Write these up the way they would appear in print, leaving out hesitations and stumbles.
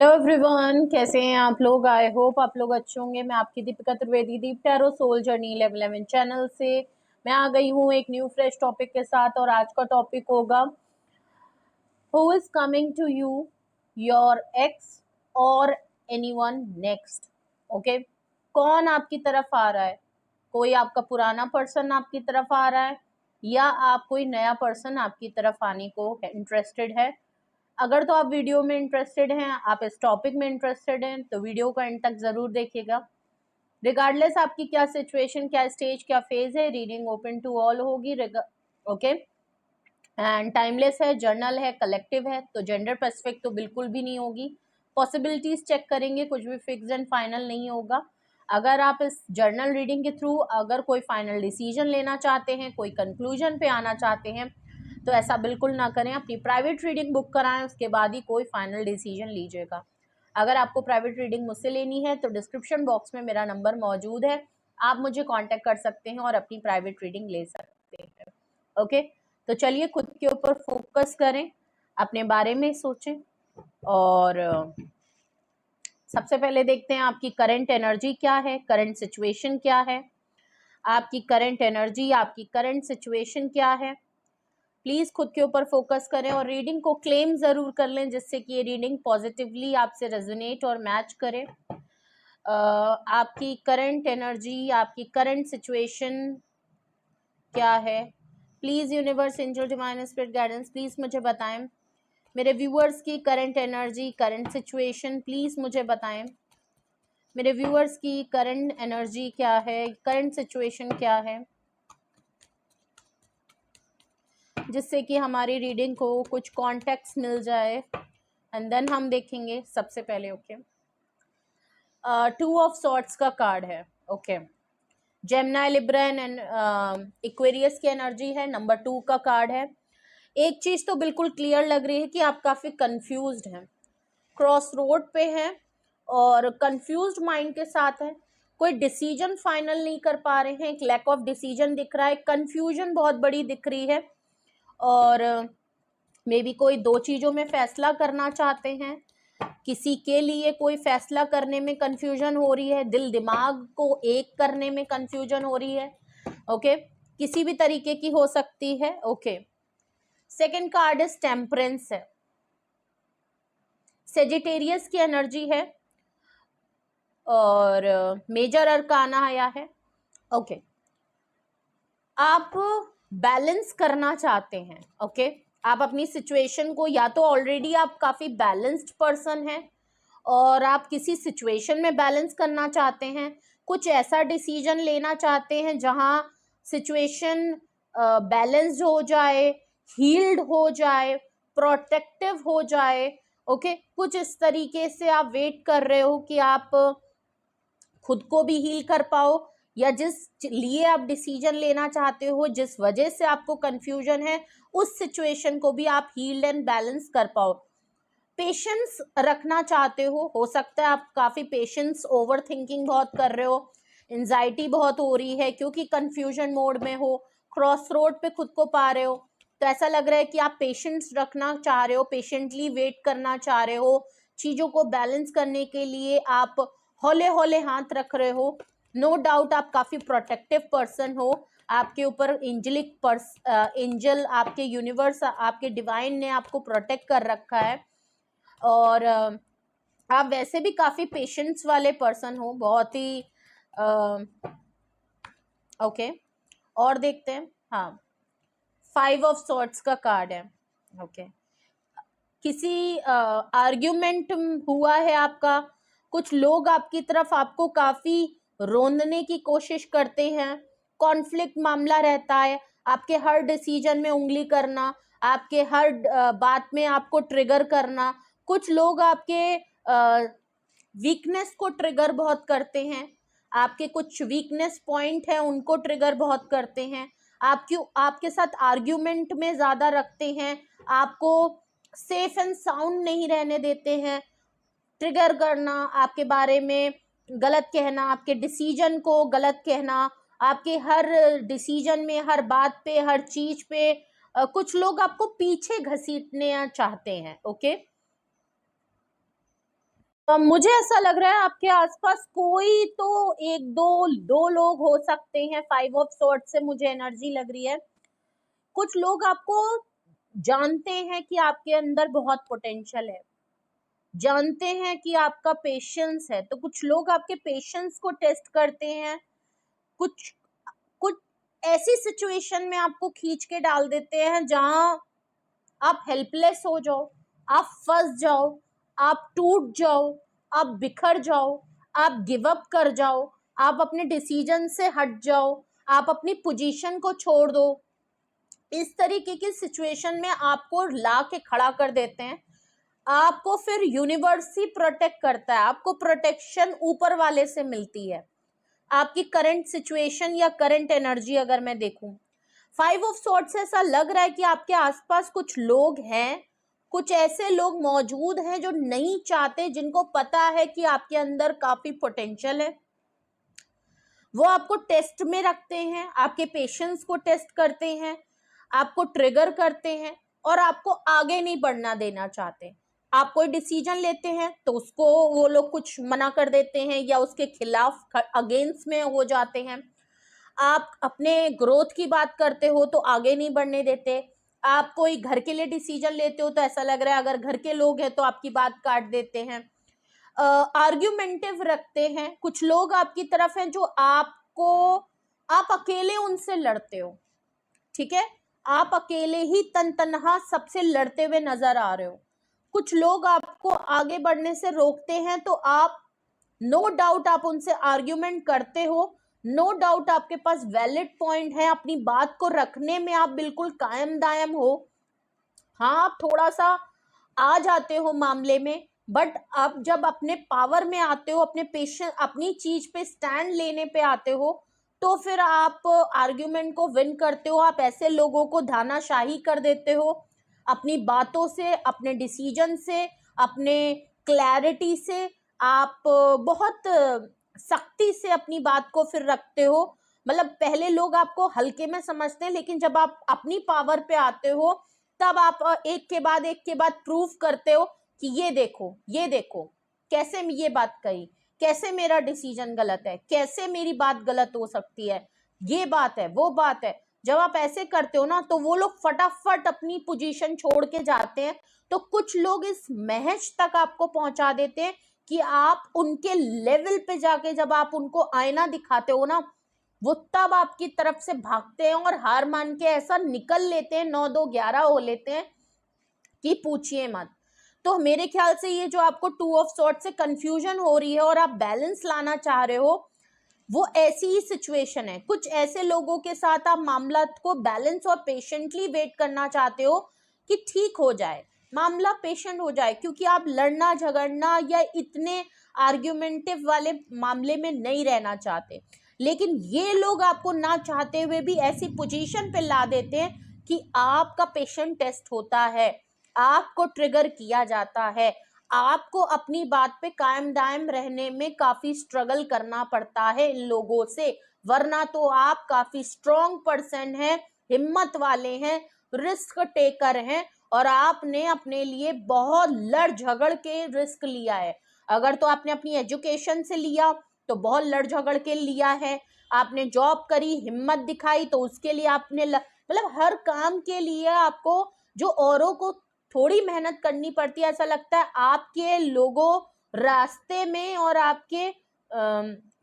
Hello everyone, कैसे हैं आप लोग। आई होप आप लोग अच्छे होंगे। मैं आपकी दीपिका त्रिवेदी, दीप टैरो सोल जर्नी 11 चैनल से मैं आ गई हूँ एक न्यू फ्रेश टॉपिक के साथ। और आज का टॉपिक होगा who is coming to you, your ex or anyone next. Okay, कौन आपकी तरफ आ रहा है? कोई आपका पुराना पर्सन आपकी तरफ आ रहा है या आप कोई नया पर्सन आपकी तरफ आने को इंटरेस्टेड है? अगर तो आप वीडियो में इंटरेस्टेड हैं, आप इस टॉपिक में इंटरेस्टेड हैं, तो वीडियो को एंड तक जरूर देखिएगा। रिगार्डलेस आपकी क्या सिचुएशन, क्या स्टेज, क्या फेज है, रीडिंग ओपन टू ऑल होगी। ओके, एंड टाइमलेस है, जर्नल है, कलेक्टिव है, तो जेंडर स्पेसिफिक तो बिल्कुल भी नहीं होगी। पॉसिबिलिटीज चेक करेंगे, कुछ भी फिक्स एंड फाइनल नहीं होगा। अगर आप इस जर्नल रीडिंग के थ्रू अगर कोई फाइनल डिसीजन लेना चाहते हैं, कोई कंक्लूजन पे आना चाहते हैं, तो ऐसा बिल्कुल ना करें। अपनी प्राइवेट रीडिंग बुक कराएं, उसके बाद ही कोई फाइनल डिसीजन लीजिएगा। अगर आपको प्राइवेट रीडिंग मुझसे लेनी है तो डिस्क्रिप्शन बॉक्स में मेरा नंबर मौजूद है, आप मुझे कांटेक्ट कर सकते हैं और अपनी प्राइवेट रीडिंग ले सकते हैं। ओके, तो चलिए खुद के ऊपर फोकस करें, अपने बारे में सोचें। और सबसे पहले देखते हैं आपकी करंट एनर्जी क्या है, करंट सिचुएशन क्या है। आपकी करंट एनर्जी, आपकी करंट सिचुएशन क्या है। प्लीज खुद के ऊपर फोकस करें और रीडिंग को क्लेम जरूर कर लें, जिससे कि ये रीडिंग पॉजिटिवली आपसे रेजोनेट और मैच करे। आपकी करंट एनर्जी, आपकी करंट सिचुएशन क्या है। Please universe, angel, divine spirit guidance, please मुझे बताएं। मेरे व्यूअर्स की current energy, current situation please मुझे बताएं। मेरे व्यूअर्स की करंट एनर्जी क्या है, करंट सिचुएशन क्या है, जिससे कि हमारी रीडिंग को कुछ कॉन्टेक्स्ट मिल जाए। एंड देन हम देखेंगे सबसे पहले। ओके, 2 ऑफ सॉर्ट्स का कार्ड है। Okay, Gemini, Libra and Aquarius की एनर्जी है। नंबर 2 का कार्ड है। एक चीज तो बिल्कुल क्लियर लग रही है कि आप काफी कंफ्यूज्ड हैं, क्रॉस रोड पे हैं और कंफ्यूज्ड माइंड के साथ हैं। कोई डिसीजन फाइनल नहीं कर पा रहे हैं, एक लैक ऑफ डिसीजन दिख रहा है, कंफ्यूजन बहुत बड़ी दिख रही है। और मे बी कोई दो चीजों में फैसला करना चाहते हैं, किसी के लिए कोई फैसला करने में कंफ्यूजन हो रही है, दिल दिमाग को एक करने में कंफ्यूजन हो रही है। ओके, किसी भी तरीके की हो सकती है। Okay, second card is temperance है, सेजिटेरियस की एनर्जी है और मेजर अरकाना आया है। ओके, आप बैलेंस करना चाहते हैं। ओके, आप अपनी सिचुएशन को, या तो ऑलरेडी आप काफी बैलेंस्ड पर्सन हैं और आप किसी सिचुएशन में बैलेंस करना चाहते हैं, कुछ ऐसा डिसीजन लेना चाहते हैं जहां सिचुएशन बैलेंस्ड हो जाए, हील्ड हो जाए, प्रोटेक्टिव हो जाए। ओके, कुछ इस तरीके से आप वेट कर रहे हो कि आप खुद को भी हील कर पाओ, या जिस लिए आप डिसीजन लेना चाहते हो, जिस वजह से आपको कंफ्यूजन है, उस सिचुएशन को भी आप हील्ड एंड बैलेंस कर पाओ। पेशेंस रखना चाहते हो सकता है आप काफी पेशेंस, ओवर थिंकिंग बहुत कर रहे हो, एंजाइटी बहुत हो रही है क्योंकि कंफ्यूजन मोड में हो, क्रॉस रोड पे खुद को पा रहे हो। तो ऐसा लग रहा है कि आप पेशेंस रखना चाह रहे हो, पेशेंटली वेट करना चाह रहे हो, चीजों को बैलेंस करने के लिए आप हौले हौले हाथ रख रहे हो। नो डाउट आप काफी प्रोटेक्टिव पर्सन हो, आपके ऊपर एंजलिक एंजल, आपके यूनिवर्स, आपके डिवाइन ने आपको प्रोटेक्ट कर रखा है। और आप वैसे भी काफी पेशेंस वाले पर्सन हो, बहुत ही ओके। और देखते हैं। हाँ, 5 ऑफ सॉर्ट्स का कार्ड है। ओके, किसी आर्ग्यूमेंट हुआ है आपका, कुछ लोग आपकी तरफ आपको काफी रोंदने की कोशिश करते हैं, कॉन्फ्लिक्ट मामला रहता है, आपके हर डिसीजन में उंगली करना, आपके हर बात में आपको ट्रिगर करना। कुछ लोग आपके वीकनेस को ट्रिगर बहुत करते हैं, आपके कुछ वीकनेस पॉइंट है उनको ट्रिगर बहुत करते हैं, आपके साथ आर्ग्यूमेंट में ज्यादा रखते हैं, आपको सेफ एंड साउंड नहीं रहने देते हैं, ट्रिगर करना, आपके बारे में गलत कहना, आपके डिसीजन को गलत कहना, आपके हर डिसीजन में, हर बात पे, हर चीज पे कुछ लोग आपको पीछे घसीटने चाहते हैं। ओके, मुझे ऐसा लग रहा है आपके आसपास कोई तो एक दो लोग हो सकते हैं। 5 ऑफ सॉर्ड से मुझे एनर्जी लग रही है। कुछ लोग आपको जानते हैं कि आपके अंदर बहुत पोटेंशियल है, जानते हैं कि आपका पेशेंस है, तो कुछ लोग आपके पेशेंस को टेस्ट करते हैं। कुछ कुछ ऐसी सिचुएशन में आपको खींच के डाल देते हैं जहां आप हेल्पलेस हो जाओ, आप फंस जाओ, आप टूट जाओ, आप बिखर जाओ, आप गिव अप कर जाओ, आप अपने डिसीजन से हट जाओ, आप अपनी पोजीशन को छोड़ दो। इस तरीके की सिचुएशन में आपको ला के खड़ा कर देते हैं। आपको फिर यूनिवर्स ही प्रोटेक्ट करता है, आपको प्रोटेक्शन ऊपर वाले से मिलती है। आपकी करंट सिचुएशन या करंट एनर्जी अगर मैं देखूं, 5 ऑफ सॉर्ड से ऐसा लग रहा है कि आपके आसपास कुछ लोग हैं, कुछ ऐसे लोग मौजूद हैं जो नहीं चाहते, जिनको पता है कि आपके अंदर काफी पोटेंशियल है। वो आपको टेस्ट में रखते हैं, आपके पेशेंस को टेस्ट करते हैं, आपको ट्रिगर करते हैं और आपको आगे नहीं बढ़ना देना चाहते। आप कोई डिसीजन लेते हैं तो उसको वो लोग कुछ मना कर देते हैं या उसके खिलाफ अगेंस्ट में हो जाते हैं। आप अपने ग्रोथ की बात करते हो तो आगे नहीं बढ़ने देते। आप कोई घर के लिए डिसीजन लेते हो तो ऐसा लग रहा है अगर घर के लोग हैं तो आपकी बात काट देते हैं। आर्ग्यूमेंटिव रखते हैं। कुछ लोग आपकी तरफ हैं जो आपको, आप अकेले उनसे लड़ते हो, ठीक है, आप अकेले ही तनहा सबसे लड़ते हुए नजर आ रहे हो। कुछ लोग आपको आगे बढ़ने से रोकते हैं तो आप नो डाउट आप उनसे आर्ग्यूमेंट करते हो, नो डाउट आपके पास वैलिड पॉइंट है, अपनी बात को रखने में आप बिल्कुल कायम दायम हो। हाँ, आप थोड़ा सा आ जाते हो मामले में, बट अब जब अपने पावर में आते हो, अपने पेशेंस, अपनी चीज पे स्टैंड लेने पे आते हो, तो फिर आप आर्ग्यूमेंट को विन करते हो। आप ऐसे लोगों को धानाशाही कर देते हो अपनी बातों से, अपने डिसीजन से, अपने क्लैरिटी से। आप बहुत सख्ती से अपनी बात को फिर रखते हो। मतलब पहले लोग आपको हल्के में समझते हैं, लेकिन जब आप अपनी पावर पे आते हो तब आप एक के बाद प्रूफ करते हो कि ये देखो कैसे ये बात कही, कैसे मेरा डिसीजन गलत है, कैसे मेरी बात गलत हो सकती है, ये बात है, वो बात है। जब आप ऐसे करते हो ना तो वो लोग फटाफट अपनी पोजीशन छोड़ के जाते हैं। तो कुछ लोग इस महज तक आपको पहुंचा देते हैं कि आप उनके लेवल पे जाके जब आप उनको आईना दिखाते हो ना, वो तब आपकी तरफ से भागते हैं और हार मान के ऐसा निकल लेते हैं, 9-2-11 हो लेते हैं कि पूछिए मत। तो मेरे ख्याल से ये जो आपको 2 ऑफ सॉर्ड से कंफ्यूजन हो रही है और आप बैलेंस लाना चाह रहे हो, वो ऐसी ही सिचुएशन है। कुछ ऐसे लोगों के साथ आप मामला को बैलेंस और पेशेंटली वेट करना चाहते हो कि ठीक हो जाए, मामला पेशेंट हो जाए, क्योंकि आप लड़ना झगड़ना या इतने आर्ग्यूमेंटिव वाले मामले में नहीं रहना चाहते। लेकिन ये लोग आपको ना चाहते हुए भी ऐसी पोजीशन पे ला देते हैं कि आपका पेशेंट टेस्ट होता है, आपको ट्रिगर किया जाता है, आपको अपनी बात पे कायम दायम रहने में काफी स्ट्रगल करना पड़ता है इन लोगों से। वरना तो आप काफी स्ट्रॉन्ग पर्सन हैं, हिम्मत वाले हैं, रिस्क टेकर हैं और आपने अपने लिए बहुत लड़ झगड़ के रिस्क लिया है। अगर तो आपने अपनी एजुकेशन से लिया तो बहुत लड़ झगड़ के लिया है, आपने जॉब करी, हिम्मत दिखाई, तो उसके लिए आपने मतलब हर काम के लिए आपको जो औरों को थोड़ी मेहनत करनी पड़ती है, ऐसा लगता है आपके लोगों रास्ते में और आपके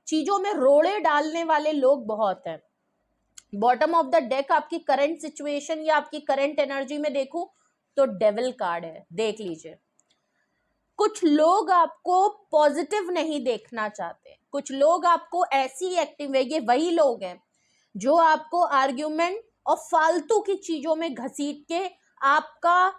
चीजों में रोड़े डालने वाले लोग बहुत हैं। बॉटम ऑफ द डेक आपकी करंट सिचुएशन या आपकी करंट एनर्जी में देखूं तो डेविल कार्ड है, देख लीजिए। कुछ लोग आपको पॉजिटिव नहीं देखना चाहते, कुछ लोग आपको ऐसी एक्टिव है, ये वही लोग हैं जो आपको आर्ग्यूमेंट और फालतू की चीजों में घसीट के आपका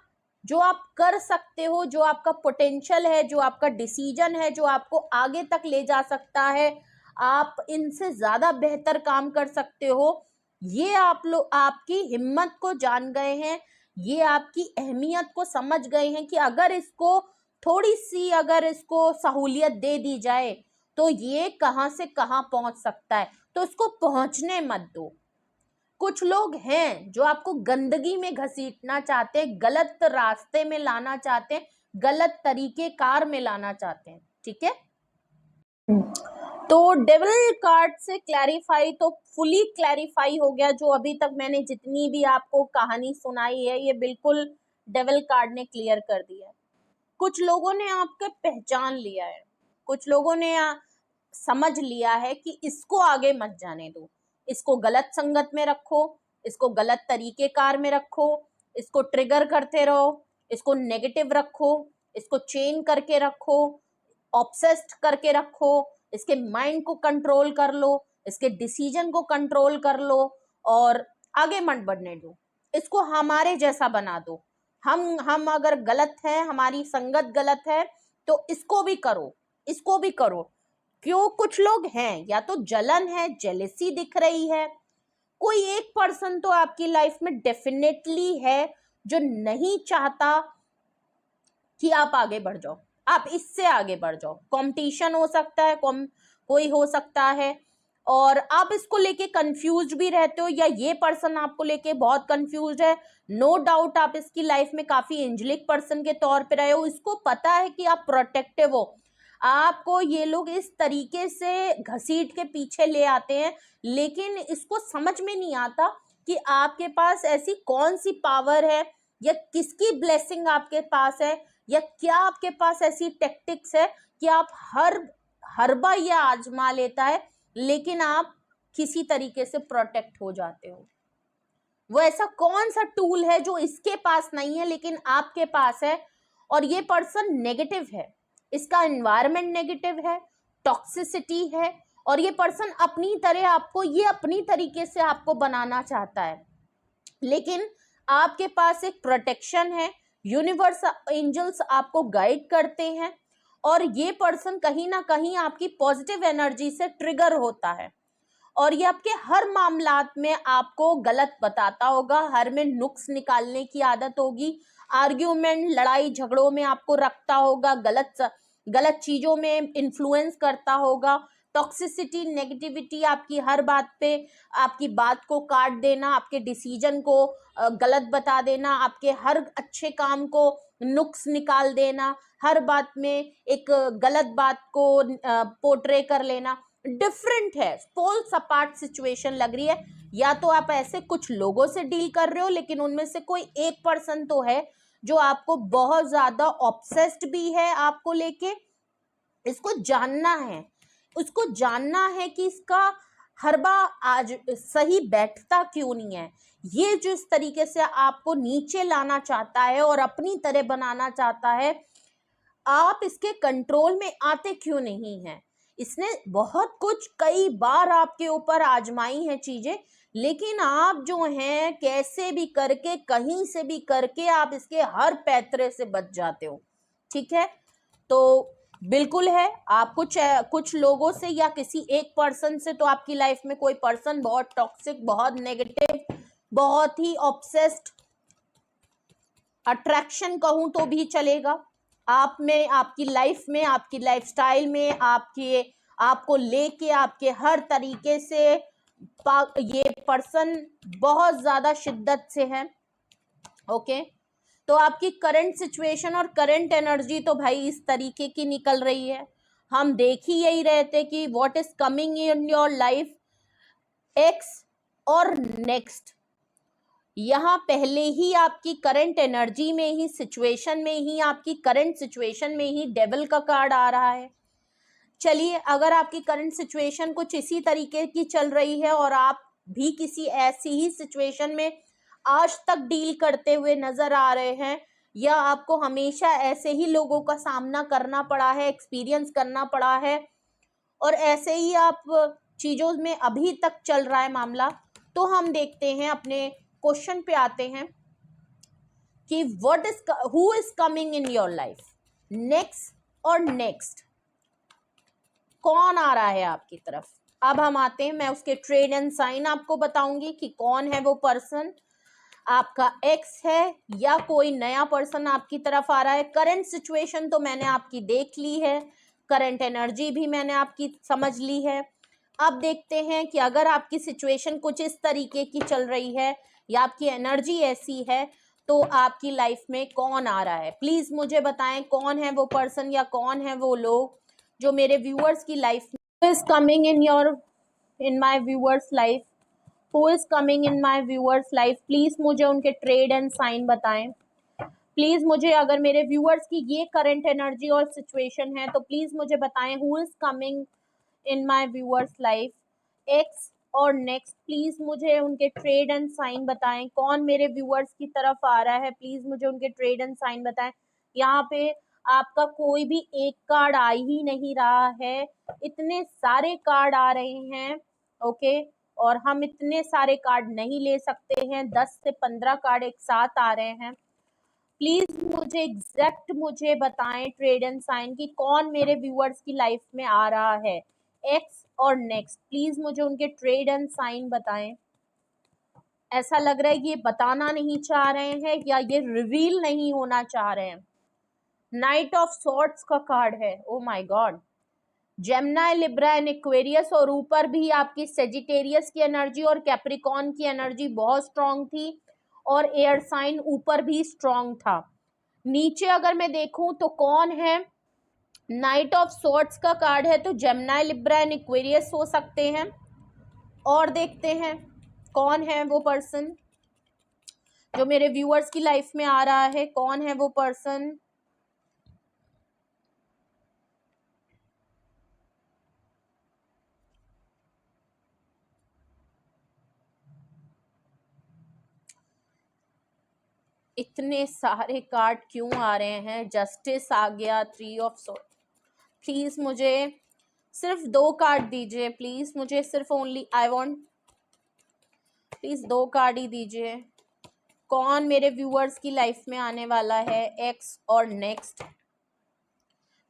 जो आप कर सकते हो, जो आपका पोटेंशियल है, जो आपका डिसीजन है, जो आपको आगे तक ले जा सकता है, आप इनसे ज्यादा बेहतर काम कर सकते हो, ये आप लोग आपकी हिम्मत को जान गए हैं, ये आपकी अहमियत को समझ गए हैं कि अगर इसको थोड़ी सी अगर इसको सहूलियत दे दी जाए तो ये कहां से कहां पहुंच सकता है, तो इसको पहुंचने मत दो। कुछ लोग हैं जो आपको गंदगी में घसीटना चाहते हैं, गलत रास्ते में लाना चाहते हैं, गलत तरीके कार में लाना चाहते हैं। ठीक है। तो डेविल कार्ड से क्लैरिफाई तो फुली क्लैरिफाई हो गया। जो अभी तक मैंने जितनी भी आपको कहानी सुनाई है ये बिल्कुल डेविल कार्ड ने क्लियर कर दिया है। कुछ लोगों ने आपको पहचान लिया है, कुछ लोगों ने समझ लिया है कि इसको आगे मत जाने दो, इसको गलत संगत में रखो, इसको गलत तरीके कार में रखो, इसको ट्रिगर करते रहो, इसको नेगेटिव रखो, इसको चेन करके रखो, ऑब्सेस्ड करके रखो, इसके माइंड को कंट्रोल कर लो, इसके डिसीजन को कंट्रोल कर लो और आगे मत बढ़ने दो, इसको हमारे जैसा बना दो। हम अगर गलत है, हमारी संगत गलत है तो इसको भी करो, इसको भी करो। क्यों? कुछ लोग हैं या तो जलन है, जेलेसी दिख रही है, कोई एक पर्सन तो आपकी लाइफ में डेफिनेटली है जो नहीं चाहता कि आप आगे बढ़ जाओ, आप इससे आगे बढ़ जाओ। कंपटीशन हो सकता है, कोई हो सकता है और आप इसको लेके कंफ्यूज भी रहते हो या ये पर्सन आपको लेके बहुत कंफ्यूज है। नो डाउट आप इसकी लाइफ में काफी एंजेलिक पर्सन के तौर पे रहे हो, इसको पता है कि आप प्रोटेक्टिव हो, आपको ये लोग इस तरीके से घसीट के पीछे ले आते हैं, लेकिन इसको समझ में नहीं आता कि आपके पास ऐसी कौन सी पावर है या किसकी ब्लेसिंग आपके पास है या क्या आपके पास ऐसी टेक्टिक्स है कि आप हर बार ये आजमा लेता है लेकिन आप किसी तरीके से प्रोटेक्ट हो जाते हो। वो ऐसा कौन सा टूल है जो इसके पास नहीं है लेकिन आपके पास है। और ये पर्सन नेगेटिव है, इसका एनवायरनमेंट नेगेटिव है, टॉक्सिसिटी है और ये पर्सन अपनी तरह आपको, ये अपनी तरीके से आपको बनाना चाहता है, लेकिन आपके पास एक प्रोटेक्शन है, यूनिवर्स एंजल्स आपको गाइड करते हैं और ये पर्सन कहीं ना कहीं आपकी पॉजिटिव एनर्जी से ट्रिगर होता है और ये आपके हर मामलात में आपको गलत बताता होगा, हर में नुक्स निकालने की आदत होगी, आर्ग्यूमेंट, लड़ाई झगड़ों में आपको रखता होगा, गलत चीजों में इन्फ्लुएंस करता होगा, टॉक्सिसिटी, नेगेटिविटी, आपकी हर बात पे आपकी बात को काट देना, आपके डिसीजन को गलत बता देना, आपके हर अच्छे काम को नुक्स निकाल देना, हर बात में एक गलत बात को पोर्ट्रे कर लेना। डिफरेंट है, पोल्स अपार्ट सिचुएशन लग रही है। या तो आप ऐसे कुछ लोगों से डील कर रहे हो लेकिन उनमें से कोई एक पर्सन तो है जो आपको बहुत ज्यादा ऑब्सेस्ड भी है आपको लेके, इसको जानना है, उसको जानना है कि इसका हर बार आज सही बैठता क्यों नहीं है, ये जो इस तरीके से आपको नीचे लाना चाहता है और अपनी तरह बनाना चाहता है, आप इसके कंट्रोल में आते क्यों नहीं हैं। इसने बहुत कुछ कई बार आपके ऊपर आजमाई है चीजें, लेकिन आप जो हैं कैसे भी करके, कहीं से भी करके आप इसके हर पैतरे से बच जाते हो। ठीक है, तो बिल्कुल है, आप कुछ लोगों से या किसी एक पर्सन से, तो आपकी लाइफ में कोई पर्सन बहुत टॉक्सिक, बहुत नेगेटिव, बहुत ही ऑब्सेस्ड, अट्रैक्शन कहूं तो भी चलेगा, आप में, आपकी लाइफ में, आपकी लाइफस्टाइल में, आपको लेके आपके हर तरीके से ये पर्सन बहुत ज्यादा शिद्दत से है। ओके, तो आपकी करंट सिचुएशन और करंट एनर्जी तो भाई इस तरीके की निकल रही है, हम देख ही यही रहे थे कि what is coming in your life, x और नेक्स्ट। यहाँ पहले ही आपकी करंट एनर्जी में ही, सिचुएशन में ही, आपकी करंट सिचुएशन में ही डेविल का कार्ड आ रहा है। चलिए, अगर आपकी करंट सिचुएशन कुछ इसी तरीके की चल रही है और आप भी किसी ऐसी ही सिचुएशन में आज तक डील करते हुए नजर आ रहे हैं या आपको हमेशा ऐसे ही लोगों का सामना करना पड़ा है, एक्सपीरियंस करना पड़ा है और ऐसे ही आप चीजों में अभी तक चल रहा है मामला, तो हम देखते हैं, अपने क्वेश्चन पे आते हैं कि who is coming in your life, next और नेक्स्ट, कौन आ रहा है आपकी तरफ। अब हम आते हैं, मैं उसके ट्रेड एंड साइन आपको बताऊंगी कि कौन है वो पर्सन, आपका एक्स है या कोई नया पर्सन आपकी तरफ आ रहा है। करंट सिचुएशन तो मैंने आपकी देख ली है, करंट एनर्जी भी मैंने आपकी समझ ली है। अब देखते हैं कि अगर आपकी सिचुएशन कुछ इस तरीके की चल रही है या आपकी एनर्जी ऐसी है तो आपकी लाइफ में कौन आ रहा है। प्लीज मुझे बताएं कौन है वो पर्सन या कौन है वो लोग जो मेरे व्यूअर्स की लाइफ में is coming in my viewers life, who is coming in my viewers life, please मुझे उनके ट्रेड एंड साइन बताएं। प्लीज मुझे, अगर मेरे व्यूअर्स की ये करंट एनर्जी और सिचुएशन है तो प्लीज मुझे बताएं who is coming in my viewers life, x और नेक्स्ट। प्लीज मुझे उनके ट्रेड एंड साइन बताएं, कौन मेरे व्यूअर्स की तरफ आ रहा है, प्लीज मुझे उनके ट्रेड एंड साइन बताएं। यहाँ पे आपका कोई भी एक कार्ड आ ही नहीं रहा है, इतने सारे कार्ड आ रहे हैं, ओके। और हम इतने सारे कार्ड नहीं ले सकते हैं, 10 से 15 कार्ड एक साथ आ रहे हैं। प्लीज मुझे एग्जैक्ट मुझे बताएं ट्रेड एंड साइन की कौन मेरे व्यूअर्स की लाइफ में आ रहा है, एक्स और नेक्स्ट। प्लीज मुझे उनके ट्रेड एंड साइन बताएं। ऐसा लग रहा है ये बताना नहीं चाह रहे हैं या ये रिवील नहीं होना चाह रहे हैं। नाइट ऑफ सॉर्ड्स का कार्ड है, oh my God. Gemini, Libra and Aquarius, और ऊपर भी आपकी सेजिटेरियस की एनर्जी और कैप्रिकॉन की एनर्जी बहुत स्ट्रांग थी, और एयर साइन ऊपर भी स्ट्रांग था। नीचे अगर मैं देखूं तो कौन है, नाइट ऑफ सॉर्ड्स का कार्ड है, तो जेमिनी, लिब्रा एंड एक्वेरियस हो सकते हैं। और देखते हैं कौन है वो पर्सन जो मेरे व्यूअर्स की लाइफ में आ रहा है, कौन है वो पर्सन। इतने सारे कार्ड क्यों आ रहे हैं, जस्टिस आ गया, 3 ऑफ सॉर्ड। प्लीज मुझे सिर्फ 2 कार्ड दीजिए, प्लीज मुझे सिर्फ only I want, please 2 card ही दीजिए। कौन मेरे व्यूअर्स की लाइफ में आने वाला है, एक्स और नेक्स्ट।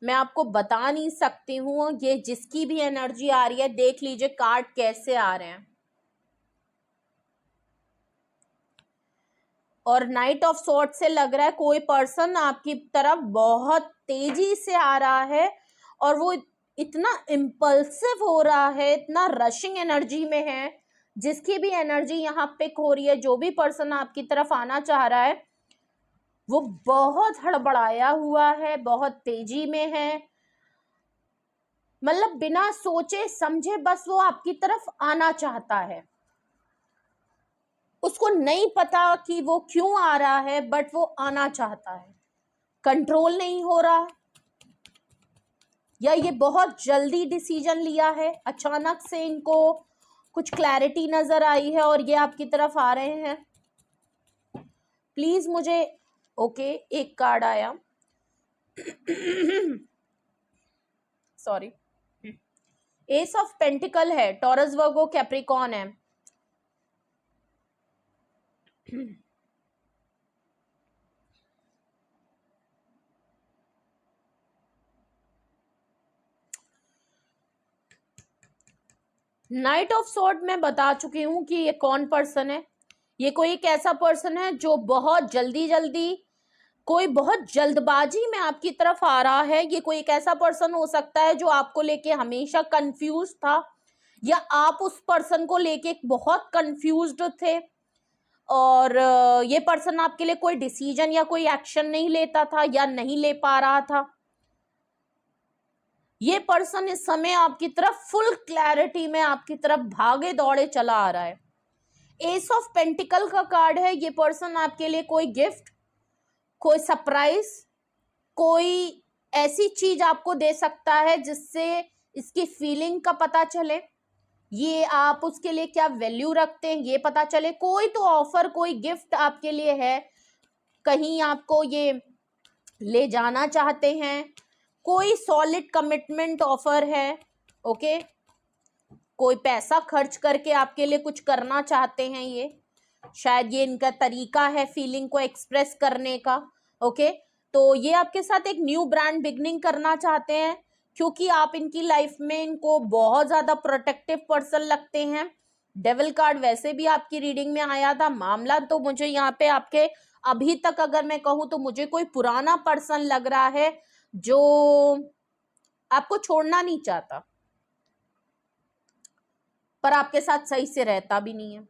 मैं आपको बता नहीं सकती हूँ, ये जिसकी भी एनर्जी आ रही है, देख लीजिए कार्ड कैसे आ रहे हैं। और नाइट ऑफ सॉर्ड से लग रहा है कोई पर्सन आपकी तरफ बहुत तेजी से आ रहा है, और वो इतना इम्पल्सिव हो रहा है, इतना रशिंग एनर्जी में है। जिसकी भी एनर्जी यहाँ पिक हो रही है, जो भी पर्सन आपकी तरफ आना चाह रहा है, वो बहुत हड़बड़ाया हुआ है, बहुत तेजी में है। मतलब बिना सोचे समझे बस वो आपकी तरफ आना चाहता है, उसको नहीं पता कि वो क्यों आ रहा है, बट वो आना चाहता है। कंट्रोल नहीं हो रहा, या ये बहुत जल्दी डिसीजन लिया है, अचानक से इनको कुछ क्लैरिटी नजर आई है और ये आपकी तरफ आ रहे हैं। प्लीज मुझे, ओके, एक कार्ड आया सॉरी, एस ऑफ पेंटिकल है, टॉरस, वर्गो, कैप्रिकॉन है। नाइट ऑफ सॉर्ड मैं बता चुकी हूं कि ये कौन पर्सन है। ये कोई एक ऐसा पर्सन है जो बहुत जल्दी जल्दी, कोई बहुत जल्दबाजी में आपकी तरफ आ रहा है। ये कोई एक ऐसा पर्सन हो सकता है जो आपको लेके हमेशा कंफ्यूज था, या आप उस पर्सन को लेके बहुत कंफ्यूज्ड थे, और ये पर्सन आपके लिए कोई डिसीजन या कोई एक्शन नहीं लेता था या नहीं ले पा रहा था। ये पर्सन इस समय आपकी तरफ फुल क्लैरिटी में आपकी तरफ भागे दौड़े चला आ रहा है। एस ऑफ पेंटिकल का कार्ड है, ये पर्सन आपके लिए कोई गिफ्ट, कोई सरप्राइज, कोई ऐसी चीज आपको दे सकता है जिससे इसकी फीलिंग का पता चले, ये आप उसके लिए क्या वैल्यू रखते हैं ये पता चले। कोई तो ऑफर, कोई गिफ्ट आपके लिए है, कहीं आपको ये ले जाना चाहते हैं, कोई सॉलिड कमिटमेंट ऑफर है, ओके। कोई पैसा खर्च करके आपके लिए कुछ करना चाहते हैं, ये शायद ये इनका तरीका है फीलिंग को एक्सप्रेस करने का, ओके। तो ये आपके साथ एक न्यू ब्रांड बिगनिंग करना चाहते हैं, क्योंकि आप इनकी लाइफ में इनको बहुत ज्यादा प्रोटेक्टिव पर्सन लगते हैं। डेविल कार्ड वैसे भी आपकी रीडिंग में आया था। मामला तो मुझे यहाँ पे आपके, अभी तक अगर मैं कहूँ तो मुझे कोई पुराना पर्सन लग रहा है जो आपको छोड़ना नहीं चाहता, पर आपके साथ सही से रहता भी नहीं है।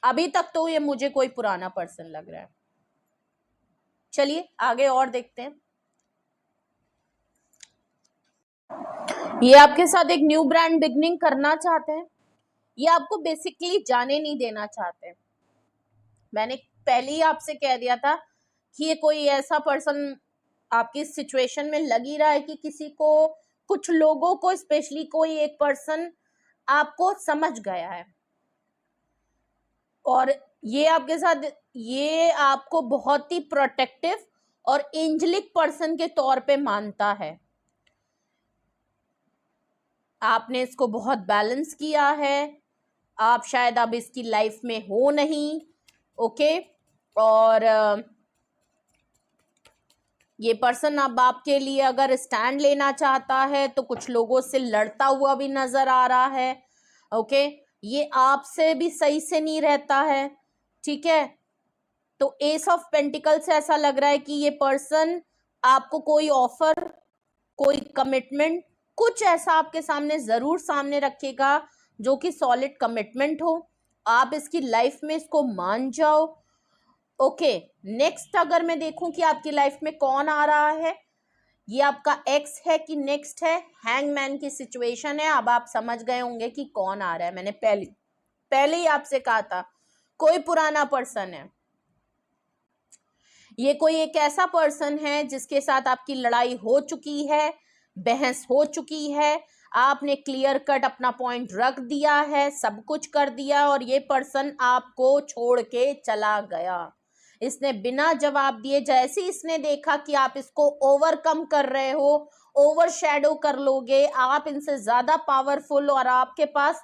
अभी तक तो ये मुझे कोई पुराना पर्सन लग रहा है। चलिए आगे और देखते हैं। ये आपके साथ एक न्यू ब्रांड बिगनिंग करना चाहते हैं, ये आपको बेसिकली जाने नहीं देना चाहते। मैंने पहले ही आपसे कह दिया था कि ये कोई ऐसा पर्सन आपकी सिचुएशन में लग ही रहा है कि किसी को, कुछ लोगों को स्पेशली कोई एक पर्सन आपको समझ गया है और ये आपके साथ, ये आपको बहुत ही प्रोटेक्टिव और एंजलिक पर्सन के तौर पे मानता है। आपने इसको बहुत बैलेंस किया है, आप शायद अब इसकी लाइफ में हो नहीं, ओके। और ये पर्सन अब आपके लिए अगर स्टैंड लेना चाहता है तो कुछ लोगों से लड़ता हुआ भी नजर आ रहा है, ओके। ये आपसे भी सही से नहीं रहता है, ठीक है। तो एस ऑफ पेंटिकल से ऐसा लग रहा है कि ये पर्सन आपको कोई ऑफर, कोई कमिटमेंट, कुछ ऐसा आपके सामने जरूर सामने रखेगा जो कि सॉलिड कमिटमेंट हो, आप इसकी लाइफ में इसको मान जाओ, ओके। नेक्स्ट अगर मैं देखूं कि आपकी लाइफ में कौन आ रहा है, ये आपका एक्स है कि नेक्स्ट है, हैंगमैन की सिचुएशन है। अब आप समझ गए होंगे कि कौन आ रहा है, मैंने पहले ही आपसे कहा था कोई पुराना पर्सन है। ये कोई एक ऐसा पर्सन है जिसके साथ आपकी लड़ाई हो चुकी है, बहस हो चुकी है, आपने क्लियर कट अपना पॉइंट रख दिया है, सब कुछ कर दिया और ये पर्सन आपको छोड़ के चला गया। इसने बिना जवाब दिए, जैसे इसने देखा कि आप इसको ओवरकम कर रहे हो, ओवर शैडो कर लोगे, आप इनसे ज्यादा पावरफुल और आपके पास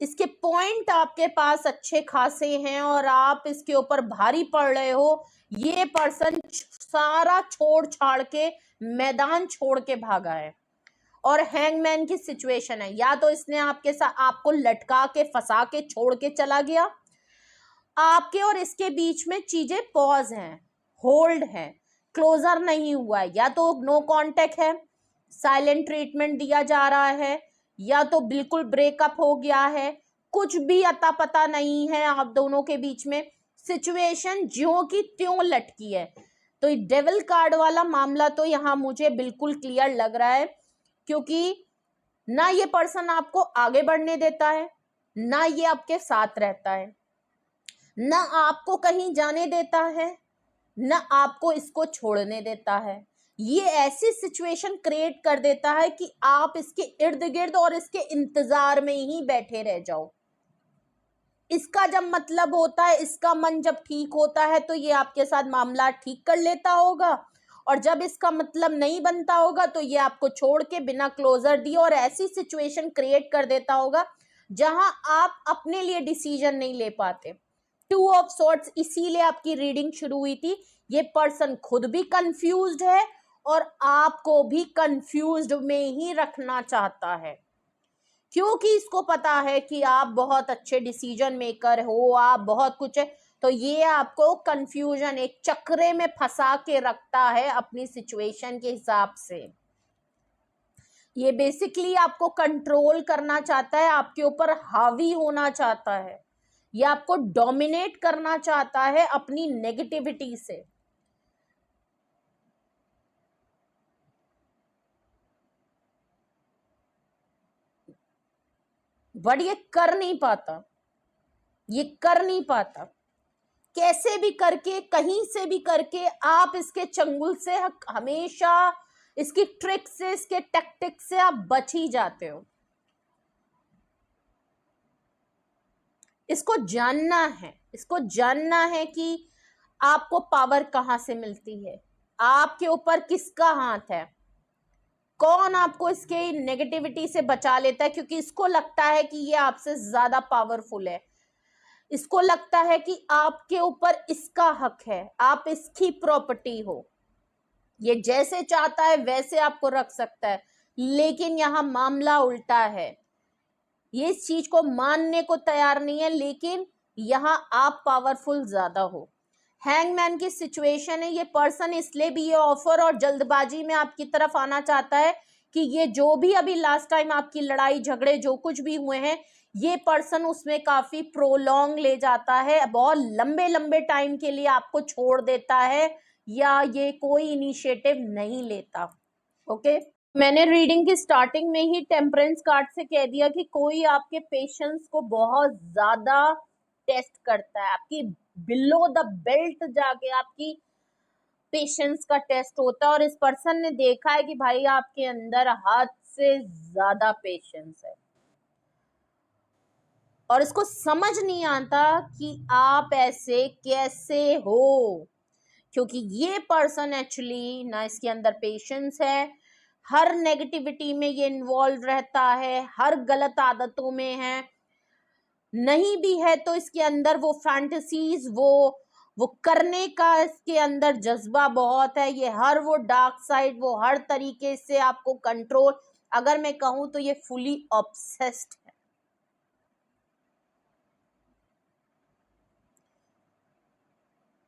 इसके पॉइंट आपके पास अच्छे खासे हैं और आप इसके ऊपर भारी पड़ रहे हो, ये पर्सन सारा छोड़ छाड़ के मैदान छोड़ के भागा है। और हैंगमैन की सिचुएशन है, या तो इसने आपके साथ आपको लटका के फंसा के छोड़ के चला गया, आपके और इसके बीच में चीजें पॉज हैं, होल्ड है, क्लोजर नहीं हुआ है, या तो नो कांटेक्ट है, साइलेंट ट्रीटमेंट दिया जा रहा है, या तो बिल्कुल ब्रेकअप हो गया है, कुछ भी अता पता नहीं है आप दोनों के बीच में, सिचुएशन ज्यों की त्यों लटकी है। तो ये डेविल कार्ड वाला मामला तो यहाँ मुझे बिल्कुल क्लियर लग रहा है, क्योंकि ना ये पर्सन आपको आगे बढ़ने देता है, ना ये आपके साथ रहता है, ना आपको कहीं जाने देता है, ना आपको इसको छोड़ने देता है। ये ऐसी सिचुएशन क्रिएट कर देता है कि आप इसके इर्द गिर्द और इसके इंतजार में ही बैठे रह जाओ। इसका जब मतलब होता है, इसका मन जब ठीक होता है तो ये आपके साथ मामला ठीक कर लेता होगा, और जब इसका मतलब नहीं बनता होगा तो ये आपको छोड़ के बिना क्लोजर दिए और ऐसी सिचुएशन क्रिएट कर देता होगा जहां आप अपने लिए डिसीजन नहीं ले पाते। 2 ऑफ सॉर्ट्स, इसीलिए आपकी रीडिंग शुरू हुई थी। ये पर्सन खुद भी कंफ्यूज्ड है और आपको भी कंफ्यूज्ड में ही रखना चाहता है, क्योंकि इसको पता है कि आप बहुत अच्छे डिसीजन मेकर हो, आप बहुत कुछ है, तो ये आपको कंफ्यूजन, एक चक्रे में फंसा के रखता है अपनी सिचुएशन के हिसाब से। ये बेसिकली आपको कंट्रोल करना चाहता है, आपके ऊपर हावी होना चाहता है, ये आपको डोमिनेट करना चाहता है अपनी नेगेटिविटी से। बट ये कर नहीं पाता, ये कर नहीं पाता, कैसे भी करके, कहीं से भी करके आप इसके चंगुल से हमेशा, इसकी ट्रिक से, इसके टैक्टिक से आप बच ही जाते हो। इसको जानना है, इसको जानना है कि आपको पावर कहां से मिलती है, आपके ऊपर किसका हाथ है, कौन आपको इसके नेगेटिविटी से बचा लेता है, क्योंकि इसको लगता है कि ये आपसे ज्यादा पावरफुल है, इसको लगता है कि आपके ऊपर इसका हक है, आप इसकी प्रॉपर्टी हो, ये जैसे चाहता है वैसे आपको रख सकता है। लेकिन यहां मामला उल्टा है, ये इस चीज को मानने को तैयार नहीं है, लेकिन यहां आप पावरफुल ज्यादा हो। हैंगमैन की सिचुएशन है, ये पर्सन इसलिए भी ये ऑफर और जल्दबाजी में आपकी तरफ आना चाहता है कि ये जो भी अभी लास्ट टाइम आपकी लड़ाई झगड़े जो कुछ भी हुए हैं, ये पर्सन उसमें काफी प्रोलॉन्ग ले जाता है, बहुत लंबे लंबे टाइम के लिए आपको छोड़ देता है, या ये कोई इनिशिएटिव नहीं लेता। ओके, मैंने रीडिंग की स्टार्टिंग में ही टेम्परेंस कार्ड से कह दिया कि कोई आपके पेशेंस को बहुत ज्यादा टेस्ट करता है, आपकी बिलो द बेल्ट जाके आपकी पेशेंस का टेस्ट होता है। और इस पर्सन ने देखा है कि भाई आपके अंदर हद से ज्यादा पेशेंस है और इसको समझ नहीं आता कि आप ऐसे कैसे हो, क्योंकि ये पर्सन एक्चुअली ना इसके अंदर पेशेंस है, हर नेगेटिविटी में ये इन्वॉल्व रहता है, हर गलत आदतों में है, नहीं भी है तो इसके अंदर वो फैंटेसीज वो करने का इसके अंदर जज्बा बहुत है, ये हर वो डार्क साइड वो हर तरीके से आपको कंट्रोल, अगर मैं कहूं तो ये फुली ऑब्सेस्ड है।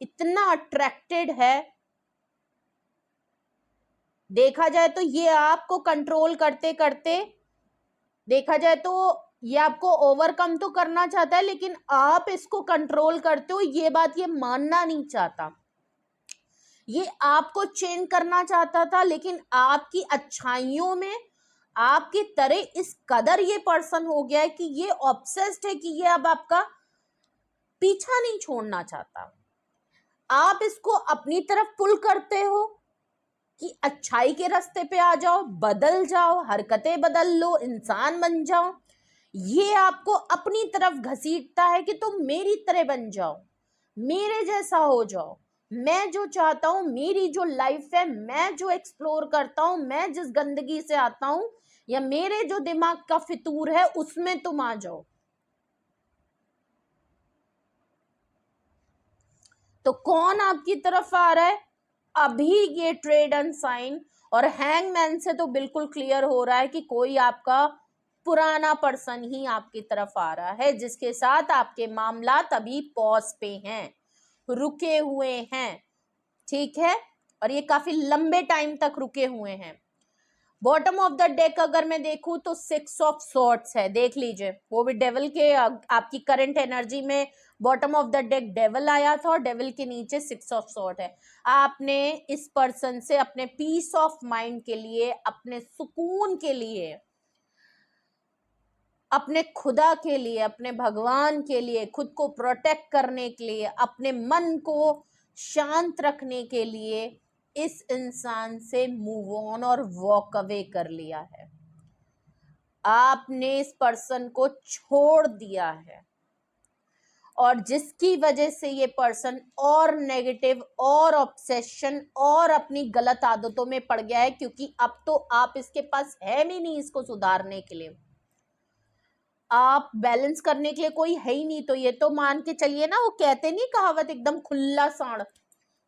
इतना अट्रैक्टेड है, देखा जाए तो ये आपको कंट्रोल करते करते, देखा जाए तो ये आपको ओवरकम तो करना चाहता है लेकिन आप इसको कंट्रोल करते हो, ये बात ये मानना नहीं चाहता। ये आपको चेंज करना चाहता था लेकिन आपकी अच्छाइयों में आपकी तरह इस कदर ये पर्सन हो गया है कि ये ऑब्सेस्ड है कि ये अब आपका पीछा नहीं छोड़ना चाहता। आप इसको अपनी तरफ पुल करते हो कि अच्छाई के रास्ते पे आ जाओ, बदल जाओ, हरकतें बदल लो, इंसान बन जाओ। ये आपको अपनी तरफ घसीटता है कि तुम मेरी तरह बन जाओ, मेरे जैसा हो जाओ, मैं जो चाहता हूं, मेरी जो लाइफ है, मैं जो एक्सप्लोर करता हूं, मैं जिस गंदगी से आता हूं या मेरे जो दिमाग का फितूर है उसमें तुम आ जाओ। तो कौन आपकी तरफ आ रहा है? अभी ये ट्रेड एंड साइन और हैंगमैन से तो बिल्कुल क्लियर हो रहा है कि कोई आपका पुराना पर्सन ही आपकी तरफ आ रहा है, जिसके साथ आपके मामला तभी पॉज पे हैं, रुके हुए हैं, ठीक है, और ये काफी लंबे टाइम तक रुके हुए हैं। बॉटम ऑफ द डेक अगर मैं देखूं तो 6 ऑफ सॉर्ड्स है, देख लीजिए, वो भी डेविल के आपकी करंट एनर्जी में bottom of the deck devil आया था और डेविल के नीचे 6 ऑफ सॉर्ड है। आपने इस पर्सन से अपने पीस ऑफ माइंड के लिए, अपने सुकून के लिए, अपने खुदा के लिए, अपने भगवान के लिए, खुद को प्रोटेक्ट करने के लिए, अपने मन को शांत रखने के लिए इस इंसान से मूव ऑन और वॉक अवे कर लिया है। आपने इस पर्सन को छोड़ दिया है और जिसकी वजह से ये पर्सन और नेगेटिव और ऑब्सेशन और अपनी गलत आदतों में पड़ गया है, क्योंकि अब तो आप इसके पास है भी नहीं इसको सुधारने के लिए, आप बैलेंस करने के लिए कोई है ही नहीं। तो ये तो मान के चलिए ना, वो कहते नहीं कहावत, एकदम खुला सांड,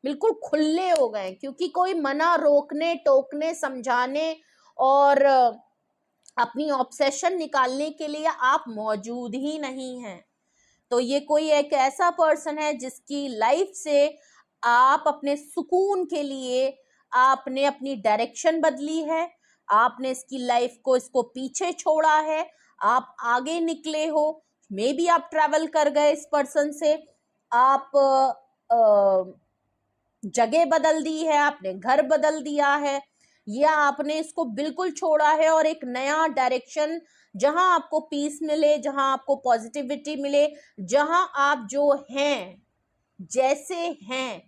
बिल्कुल खुले हो गए, क्योंकि कोई मना, रोकने, टोकने, समझाने और अपनी ऑब्सेशन निकालने के लिए आप मौजूद ही नहीं हैं। तो ये कोई एक ऐसा पर्सन है जिसकी लाइफ से आप अपने सुकून के लिए आपने अपनी डायरेक्शन बदली है, आपने इसकी लाइफ को, इसको पीछे छोड़ा है, आप आगे निकले हो, मे बी आप ट्रैवल कर गए इस पर्सन से, आप जगह बदल दी है, आपने घर बदल दिया है, या आपने इसको बिल्कुल छोड़ा है और एक नया डायरेक्शन, जहां आपको पीस मिले, जहां आपको पॉजिटिविटी मिले, जहां आप जो हैं, जैसे हैं,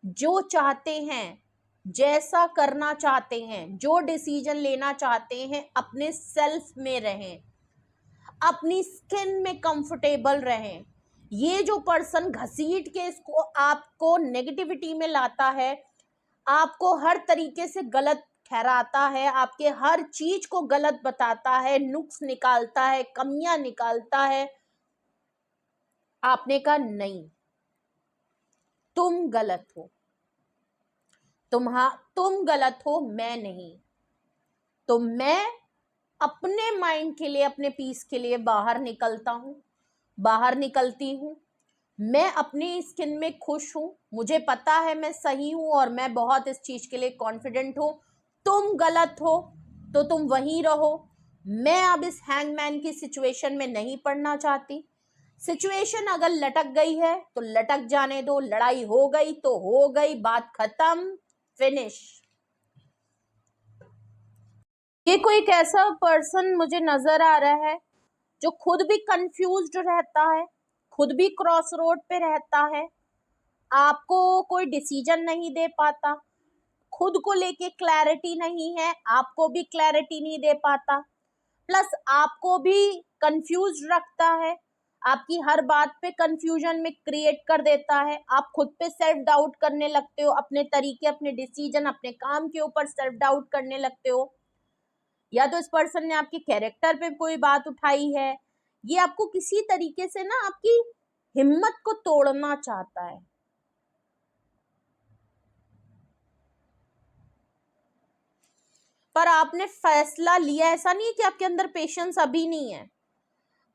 जो चाहते हैं, जैसा करना चाहते हैं, जो डिसीजन लेना चाहते हैं, अपने सेल्फ में रहें, अपनी स्किन में कंफर्टेबल रहें। ये जो पर्सन घसीट के इसको आपको नेगेटिविटी में लाता है, आपको हर तरीके से गलत ठहराता है, आपके हर चीज को गलत बताता है, नुक्स निकालता है, कमियां निकालता है, आपने कहा नहीं, तुम गलत हो, तुम गलत हो, मैं नहीं। तो मैं अपने माइंड के लिए, अपने पीस के लिए बाहर निकलता हूं, बाहर निकलती हूं, मैं अपनी स्किन में खुश हूं, मुझे पता है मैं सही हूं और मैं बहुत इस चीज के लिए कॉन्फिडेंट हूं। तुम गलत हो तो तुम वहीं रहो, मैं अब इस हैंगमैन की सिचुएशन में नहीं पड़ना चाहती। सिचुएशन अगर लटक गई है तो लटक जाने दो, लड़ाई हो गई तो हो गई, बात खत्म, फिनिश। ये कोई एक ऐसा पर्सन मुझे नजर आ रहा है जो खुद भी कंफ्यूज्ड रहता है, खुद भी क्रॉस रोड पे रहता है, आपको कोई डिसीजन नहीं दे पाता, खुद को लेके क्लैरिटी नहीं है, आपको भी क्लैरिटी नहीं दे पाता, प्लस आपको भी कंफ्यूज रखता है, आपकी हर बात पे कंफ्यूजन में क्रिएट कर देता है, आप खुद पे सेल्फ डाउट करने लगते हो, अपने तरीके, अपने डिसीजन, अपने काम के ऊपर सेल्फ डाउट करने लगते हो, या तो इस पर्सन ने आपके कैरेक्टर पे कोई बात उठाई है, ये आपको किसी तरीके से ना आपकी हिम्मत को तोड़ना चाहता है। पर आपने फैसला लिया, ऐसा नहीं है कि आपके अंदर पेशेंस अभी नहीं है,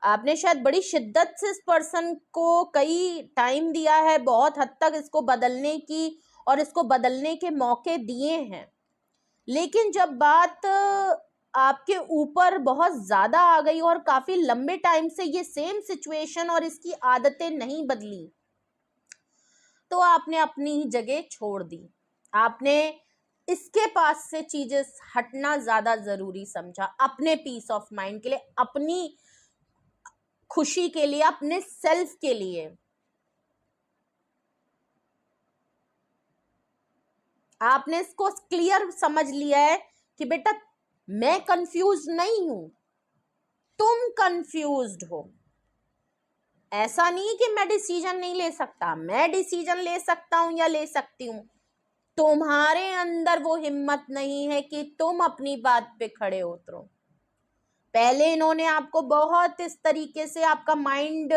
आपने शायद बड़ी शिद्दत से इस पर्सन को कई टाइम दिया है, बहुत हद तक इसको बदलने की और इसको बदलने के मौके दिए हैं, लेकिन जब बात आपके ऊपर बहुत ज्यादा आ गई और काफी लंबे टाइम से ये सेम सिचुएशन और इसकी आदतें नहीं बदली, तो आपने अपनी जगह छोड़ दी, आपने इसके पास से चीजें हटना ज्यादा जरूरी समझा, अपने पीस ऑफ माइंड के लिए, अपनी खुशी के लिए, अपने सेल्फ के लिए। आपने इसको क्लियर समझ लिया है कि बेटा मैं कंफ्यूज नहीं हूं, तुम कंफ्यूज्ड हो। ऐसा नहीं कि मैं डिसीजन नहीं ले सकता, मैं डिसीजन ले सकता हूं या ले सकती हूं, तुम्हारे अंदर वो हिम्मत नहीं है कि तुम अपनी बात पे खड़े उतरो। पहले इन्होंने आपको बहुत इस तरीके से आपका माइंड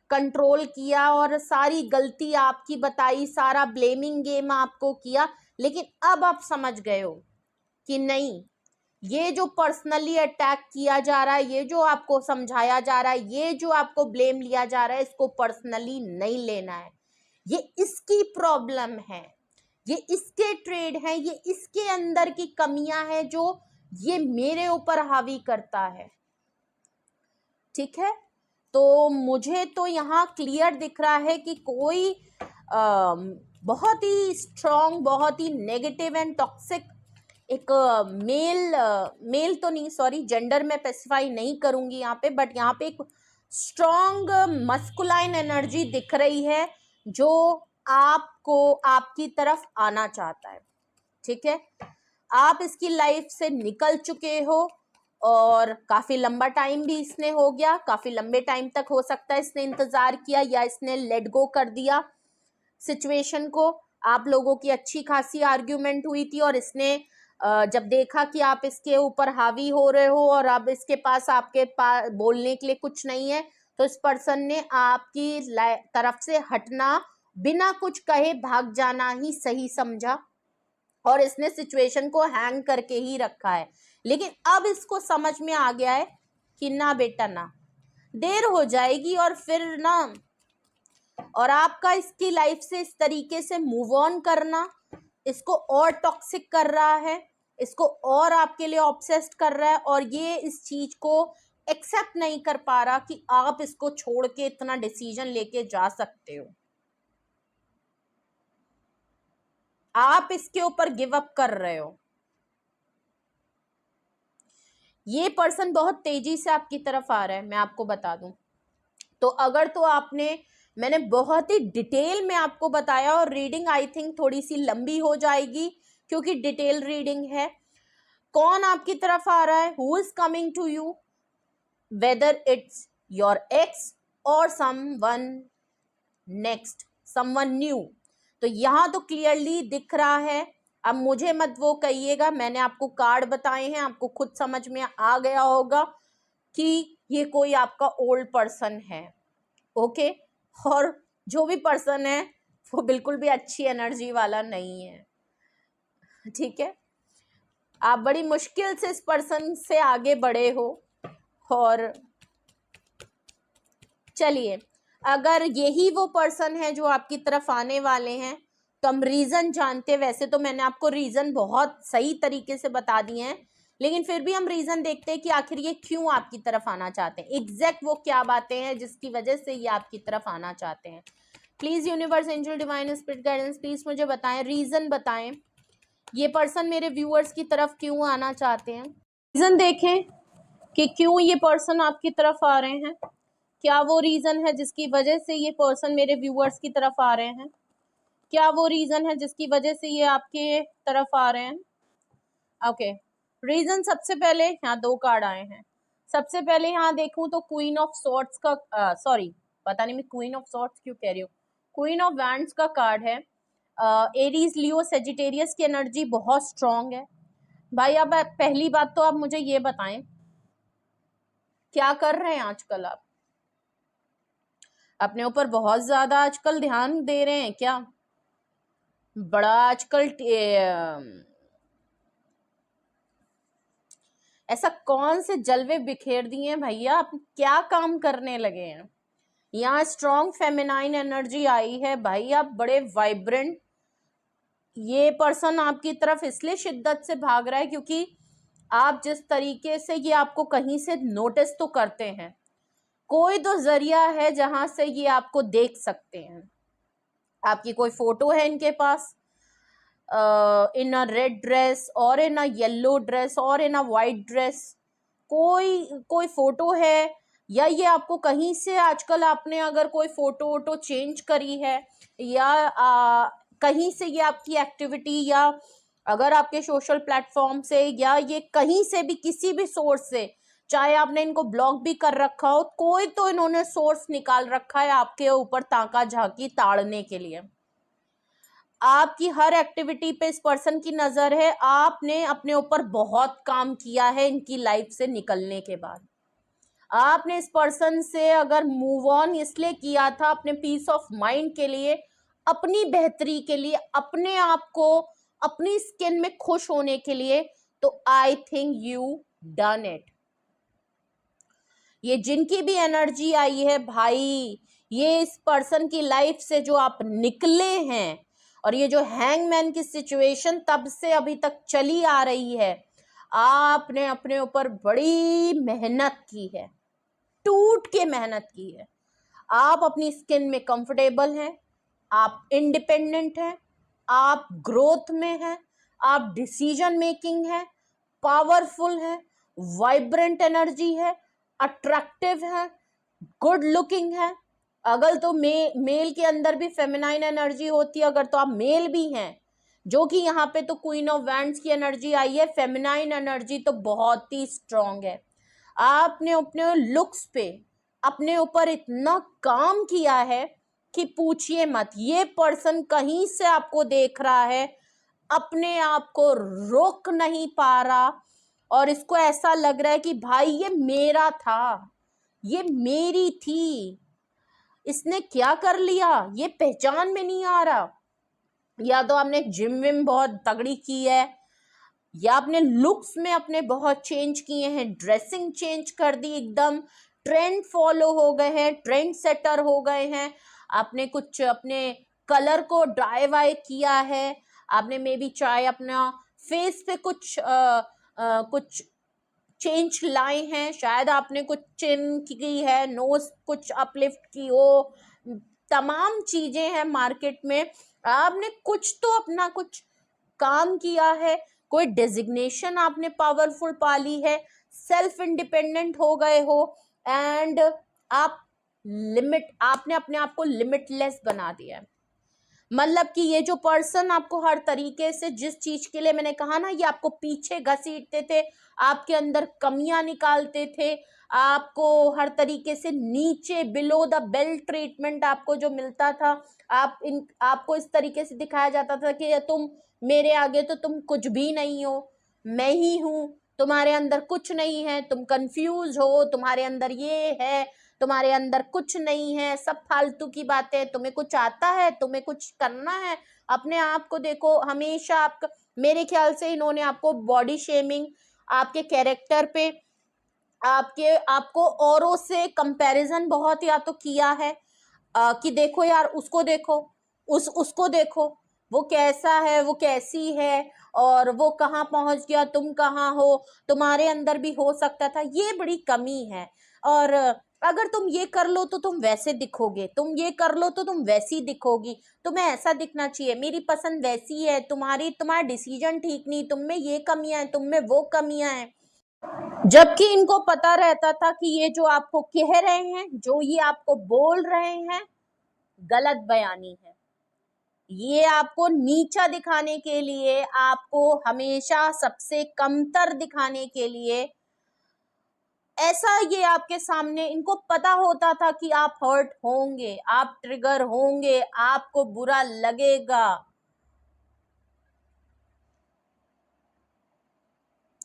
कंट्रोल किया और सारी गलती आपकी बताई, सारा ब्लेमिंग गेम आपको किया, लेकिन अब आप समझ गए हो कि नहीं, ये जो पर्सनली अटैक किया जा रहा है, ये जो आपको समझाया जा रहा है, ये जो आपको ब्लेम लिया जा रहा है, इसको पर्सनली नहीं लेना है, ये इसकी प्रॉब्लम है, ये इसके ट्रेड है, ये इसके अंदर की कमियां हैं जो ये मेरे ऊपर हावी करता है। ठीक है, तो मुझे तो यहाँ क्लियर दिख रहा है कि कोई बहुत ही स्ट्रॉन्ग, बहुत ही नेगेटिव एंड टॉक्सिक एक मेल तो नहीं, सॉरी जेंडर में स्पेसिफाई नहीं करूंगी यहाँ पे, बट यहाँ पे एक स्ट्रॉन्ग मस्कुलाइन एनर्जी दिख रही है जो आपको आपकी तरफ आना चाहता है। ठीक है, आप इसकी लाइफ से निकल चुके हो और काफी लंबा टाइम भी इसने हो गया, काफी लंबे टाइम तक हो सकता है इसने इंतजार किया या इसने लेट गो कर दिया सिचुएशन को। आप लोगों की अच्छी खासी आर्ग्यूमेंट हुई थी और इसने जब देखा कि आप इसके ऊपर हावी हो रहे हो और अब इसके पास आपके पास बोलने के लिए कुछ नहीं है, तो इस पर्सन ने आपकी तरफ से हटना, बिना कुछ कहे भाग जाना ही सही समझा और इसने सिचुएशन को हैंग करके ही रखा है। लेकिन अब इसको समझ में आ गया है कि ना बेटा ना, देर हो जाएगी और फिर ना, और आपका इसकी लाइफ से इस तरीके से मूव ऑन करना इसको और टॉक्सिक कर रहा है, इसको और आपके लिए ऑब्सेस्ड कर रहा है, और ये इस चीज को एक्सेप्ट नहीं कर पा रहा कि आप इसको छोड़ के इतना डिसीजन लेके जा सकते हो, आप इसके ऊपर गिव अप कर रहे हो। ये पर्सन बहुत तेजी से आपकी तरफ आ रहा है, मैं आपको बता दूं तो। अगर तो मैंने बहुत ही डिटेल में आपको बताया और रीडिंग आई थिंक थोड़ी सी लंबी हो जाएगी क्योंकि डिटेल रीडिंग है। कौन आपकी तरफ आ रहा है, who is coming to you, whether it's your ex or someone next, someone new, तो यहां तो क्लियरली दिख रहा है। अब मुझे मत वो कहिएगा, मैंने आपको कार्ड बताए हैं, आपको खुद समझ में आ गया होगा कि ये कोई आपका ओल्ड पर्सन है। ओके, और जो भी पर्सन है वो बिल्कुल भी अच्छी एनर्जी वाला नहीं है। ठीक है, आप बड़ी मुश्किल से इस पर्सन से आगे बढ़े हो। और चलिए, अगर यही वो पर्सन है जो आपकी तरफ आने वाले हैं तो हम रीजन जानते, वैसे तो मैंने आपको रीजन बहुत सही तरीके से बता दिए हैं, लेकिन फिर भी हम रीजन देखते हैं कि आखिर ये क्यों आपकी तरफ आना चाहते हैं, एग्जैक्ट वो क्या बातें हैं जिसकी वजह से ये आपकी तरफ आना चाहते हैं। Please universe, angel, divine spirit guidance, please मुझे बताएं, रीजन बताएं, ये पर्सन मेरे व्यूअर्स की तरफ क्यों आना चाहते हैं। रीजन देखें कि क्यों ये पर्सन आपकी तरफ आ रहे हैं, क्या वो रीजन है जिसकी वजह से ये पर्सन मेरे व्यूअर्स की तरफ आ रहे हैं, क्या वो रीजन है जिसकी वजह से ये आपके तरफ आ रहे हैं। ओके, रीजन सबसे पहले यहाँ 2 कार्ड आए हैं। सबसे पहले यहाँ देखूं तो क्वीन ऑफ सॉर्ड्स का सॉरी, पता नहीं मैं क्वीन ऑफ सॉर्ड्स क्यों कह रही हूँ, क्वीन ऑफ वैंड्स का कार्ड है। एरीज, लियो, सेजिटेरियस की एनर्जी बहुत स्ट्रांग है भाई। अब पहली बात तो आप मुझे ये बताएं, क्या कर रहे हैं आजकल आप? अपने ऊपर बहुत ज्यादा आजकल ध्यान दे रहे हैं क्या? बड़ा आजकल ऐसा कौन से जलवे बिखेर दिए हैं भैया, आप क्या काम करने लगे हैं? यहाँ स्ट्रॉन्ग फेमिनाइन एनर्जी आई है भाई, आप बड़े वाइब्रेंट। ये पर्सन आपकी तरफ इसलिए शिद्दत से भाग रहा है क्योंकि आप जिस तरीके से ये आपको कहीं से नोटिस तो करते हैं, कोई तो जरिया है जहां से ये आपको देख सकते हैं। आपकी कोई फोटो है इनके पास, इन अ रेड ड्रेस और इन अ येलो ड्रेस और इन अ वाइट ड्रेस, कोई फोटो है, या ये आपको कहीं से आजकल आपने अगर कोई फोटो वोटो चेंज करी है, या कहीं से ये आपकी एक्टिविटी, या अगर आपके सोशल प्लेटफॉर्म से, या ये कहीं से भी किसी भी सोर्स से, चाहे आपने इनको ब्लॉक भी कर रखा हो, कोई तो इन्होंने सोर्स निकाल रखा है आपके ऊपर ताका झाकी ताड़ने के लिए। आपकी हर एक्टिविटी पे इस पर्सन की नजर है। आपने अपने ऊपर बहुत काम किया है इनकी लाइफ से निकलने के बाद। आपने इस पर्सन से अगर मूव ऑन इसलिए किया था अपने पीस ऑफ माइंड के लिए, अपनी बेहतरी के लिए, अपने आप को अपनी स्किन में खुश होने के लिए, तो I think you done it. ये जिनकी भी एनर्जी आई है भाई, ये इस पर्सन की लाइफ से जो आप निकले हैं, और ये जो हैंगमैन की सिचुएशन तब से अभी तक चली आ रही है, आपने अपने ऊपर बड़ी मेहनत की है, टूट के मेहनत की है। आप अपनी स्किन में कंफर्टेबल हैं, आप इंडिपेंडेंट हैं, आप ग्रोथ में हैं, आप डिसीजन मेकिंग है, पावरफुल है, वाइब्रेंट एनर्जी है, अट्रैक्टिव है, गुड लुकिंग है। अगर तो मेल के अंदर भी फेमिनाइन एनर्जी होती है, अगर तो आप मेल भी हैं, जो कि यहाँ पे तो क्वीन ऑफ वैंड्स की एनर्जी आई है, फेमिनाइन एनर्जी तो बहुत ही स्ट्रांग है। आपने अपने लुक्स पे अपने ऊपर इतना काम किया है कि पूछिए मत। ये पर्सन कहीं से आपको देख रहा है, अपने आप को रोक नहीं पा रहा, और इसको ऐसा लग रहा है कि भाई ये मेरा था, ये मेरी थी, इसने क्या कर लिया ये पहचान में नहीं आ रहा। या तो आपने जिम विम बहुत तगड़ी की है, या आपने लुक्स में अपने बहुत चेंज किए हैं, ड्रेसिंग चेंज कर दी, एकदम ट्रेंड फॉलो हो गए हैं, ट्रेंड सेटर हो गए हैं। आपने कुछ अपने कलर को डाई वाई किया है, आपने मे बी चाहे अपना फेस पे कुछ चेंज लाए हैं, शायद आपने कुछ चिन की है, नोज कुछ अपलिफ्ट की हो, तमाम चीजें हैं मार्केट में। आपने कुछ तो अपना कुछ काम किया है, कोई डेजिग्नेशन आपने पावरफुल पाली है, सेल्फ इंडिपेंडेंट हो गए हो, एंड आपने अपने आप को लिमिटलेस बना दिया है। मतलब कि ये जो पर्सन आपको हर तरीके से, जिस चीज के लिए मैंने कहा ना, ये आपको पीछे घसीटते थे, आपके अंदर कमियां निकालते थे, आपको हर तरीके से नीचे बिलो द बेल्ट ट्रीटमेंट आपको जो मिलता था, आपको इस तरीके से दिखाया जाता था कि तुम मेरे आगे तो तुम कुछ भी नहीं हो, मैं ही हूं, तुम्हारे अंदर कुछ नहीं है, तुम कंफ्यूज हो, तुम्हारे अंदर ये है, तुम्हारे अंदर कुछ नहीं है, सब फालतू की बातें, तुम्हें कुछ आता है, तुम्हें कुछ करना है, अपने आप को देखो। हमेशा आपका, मेरे ख्याल से इन्होंने आपको बॉडी शेमिंग, आपके कैरेक्टर पे, आपको औरों से कंपैरिजन बहुत या तो किया है, कि देखो यार उसको देखो, उसको देखो, वो कैसा है, वो कैसी है, और वो कहाँ पहुंच गया, तुम कहाँ हो, तुम्हारे अंदर भी हो सकता था, ये बड़ी कमी है। और अगर तुम ये कर लो तो तुम वैसे दिखोगे, तुम ये कर लो तो तुम वैसी दिखोगी, तुम्हें ऐसा दिखना चाहिए, मेरी पसंद वैसी है, तुम्हारा डिसीजन ठीक नहीं, तुम में ये कमियां हैं, तुम में वो कमियां हैं। जबकि इनको पता रहता था कि ये जो आपको कह रहे हैं, जो ये आपको बोल रहे हैं, गलत बयानी है। ये आपको नीचा दिखाने के लिए, आपको हमेशा सबसे कमतर दिखाने के लिए, ऐसा ये आपके सामने, इनको पता होता था कि आप हर्ट होंगे, आप ट्रिगर होंगे, आपको बुरा लगेगा,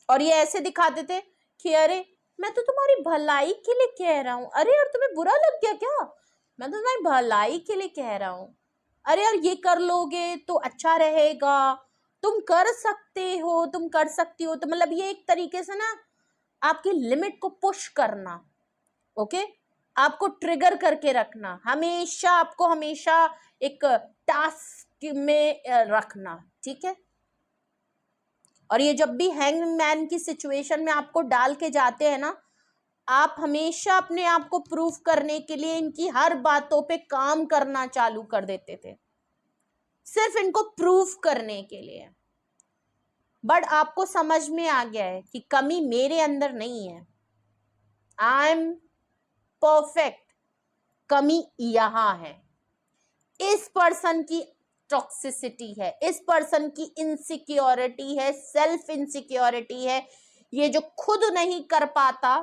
और ये ऐसे दिखाते थे कि अरे मैं तो तुम्हारी भलाई के लिए कह रहा हूं, अरे यार तुम्हें बुरा लग गया क्या, मैं तो तुम्हारी भलाई के लिए कह रहा हूं, अरे यार ये कर लोगे तो अच्छा रहेगा, तुम कर सकते हो, तुम कर सकती हो। तो मतलब ये एक तरीके से ना आपकी लिमिट को पुश करना, ओके, आपको ट्रिगर करके रखना, हमेशा आपको हमेशा एक टास्क में रखना, ठीक है। और ये जब भी हैंगमैन की सिचुएशन में आपको डाल के जाते हैं ना, आप हमेशा अपने आप को प्रूव करने के लिए इनकी हर बातों पे काम करना चालू कर देते थे, सिर्फ इनको प्रूव करने के लिए। बट आपको समझ में आ गया है कि कमी मेरे अंदर नहीं है, आई एम परफेक्ट, कमी यहां है, इस पर्सन की टॉक्सिसिटी है, इस पर्सन की इनसिक्योरिटी है, सेल्फ इनसिक्योरिटी है। ये जो खुद नहीं कर पाता,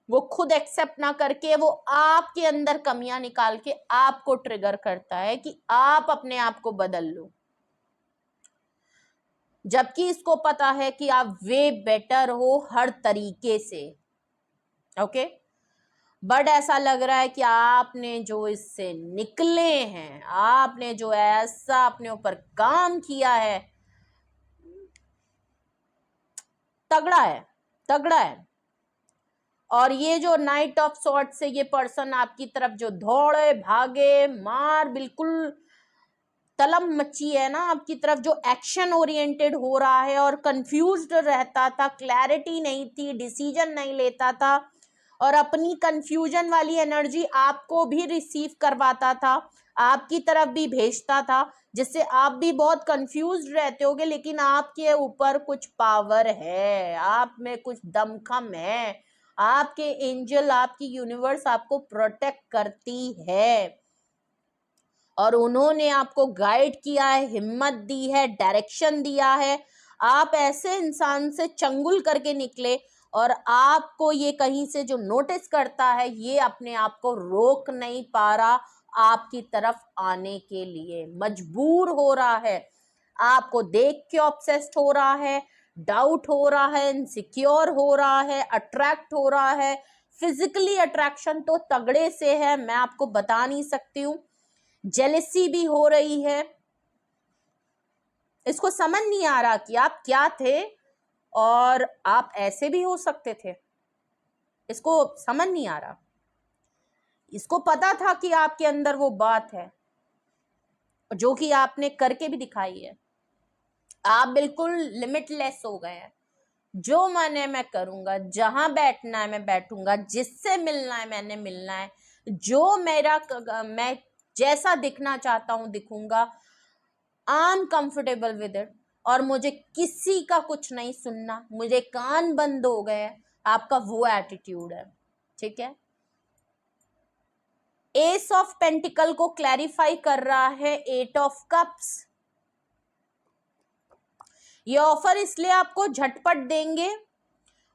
वो खुद एक्सेप्ट ना करके वो आपके अंदर कमियां निकाल के आपको ट्रिगर करता है कि आप अपने आप को बदल लो, जबकि इसको पता है कि आप वे बेटर हो हर तरीके से, ओके। बट ऐसा लग रहा है कि आपने जो इससे निकले हैं, आपने जो ऐसा अपने ऊपर काम किया है, तगड़ा है, तगड़ा है। और ये जो नाइट ऑफ सॉर्ट से ये पर्सन आपकी तरफ जो दौड़े भागे मार, बिल्कुल तलम मची है ना आपकी तरफ, जो एक्शन ओरिएंटेड हो रहा है और कंफ्यूज्ड रहता था, क्लैरिटी नहीं थी, डिसीजन नहीं लेता था, और अपनी कंफ्यूजन वाली एनर्जी आपको भी रिसीव करवाता था, आपकी तरफ भी भेजता था, जिससे आप भी बहुत कंफ्यूज रहते होगे, लेकिन आपके ऊपर कुछ पावर है, आप में कुछ दमखम है, आपके एंजल, आपकी यूनिवर्स आपको प्रोटेक्ट करती है, और उन्होंने आपको गाइड किया है, हिम्मत दी है, डायरेक्शन दिया है। आप ऐसे इंसान से चंगुल करके निकले, और आपको ये कहीं से जो नोटिस करता है, ये अपने आप को रोक नहीं पा रहा, आपकी तरफ आने के लिए मजबूर हो रहा है, आपको देख के ऑब्सेस्ड हो रहा है, डाउट हो रहा है, इनसिक्योर हो रहा है, अट्रैक्ट हो रहा है। फिजिकली अट्रैक्शन तो तगड़े से है, मैं आपको बता नहीं सकती हूँ, जेलिसी भी हो रही है। इसको समझ नहीं आ रहा कि आप क्या थे और आप ऐसे भी हो सकते थे, इसको समझ नहीं आ रहा। इसको पता था कि आपके अंदर वो बात है, जो कि आपने करके भी दिखाई है। आप बिल्कुल लिमिटलेस हो गए हैं, जो मन है मैं करूंगा, जहां बैठना है मैं बैठूंगा, जिससे मिलना है मैंने मिलना है, जो मेरा मैं जैसा दिखना चाहता हूं दिखूंगा, I am comfortable with it, और मुझे किसी का कुछ नहीं सुनना, मुझे कान बंद हो गए। आपका वो एटीट्यूड है, ठीक है। एस ऑफ पेंटिकल को क्लैरिफाई कर रहा है एट ऑफ कप्स। ये ऑफर इसलिए आपको झटपट देंगे,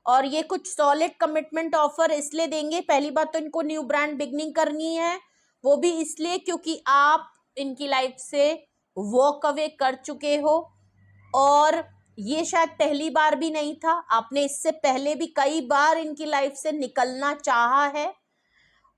और ये कुछ सॉलिड कमिटमेंट ऑफर इसलिए देंगे। पहली बात तो इनको न्यू ब्रांड बिगनिंग करनी है, वो भी इसलिए क्योंकि आप इनकी लाइफ से वॉक अवे कर चुके हो, और ये शायद पहली बार भी नहीं था, आपने इससे पहले भी कई बार इनकी लाइफ से निकलना चाहा है,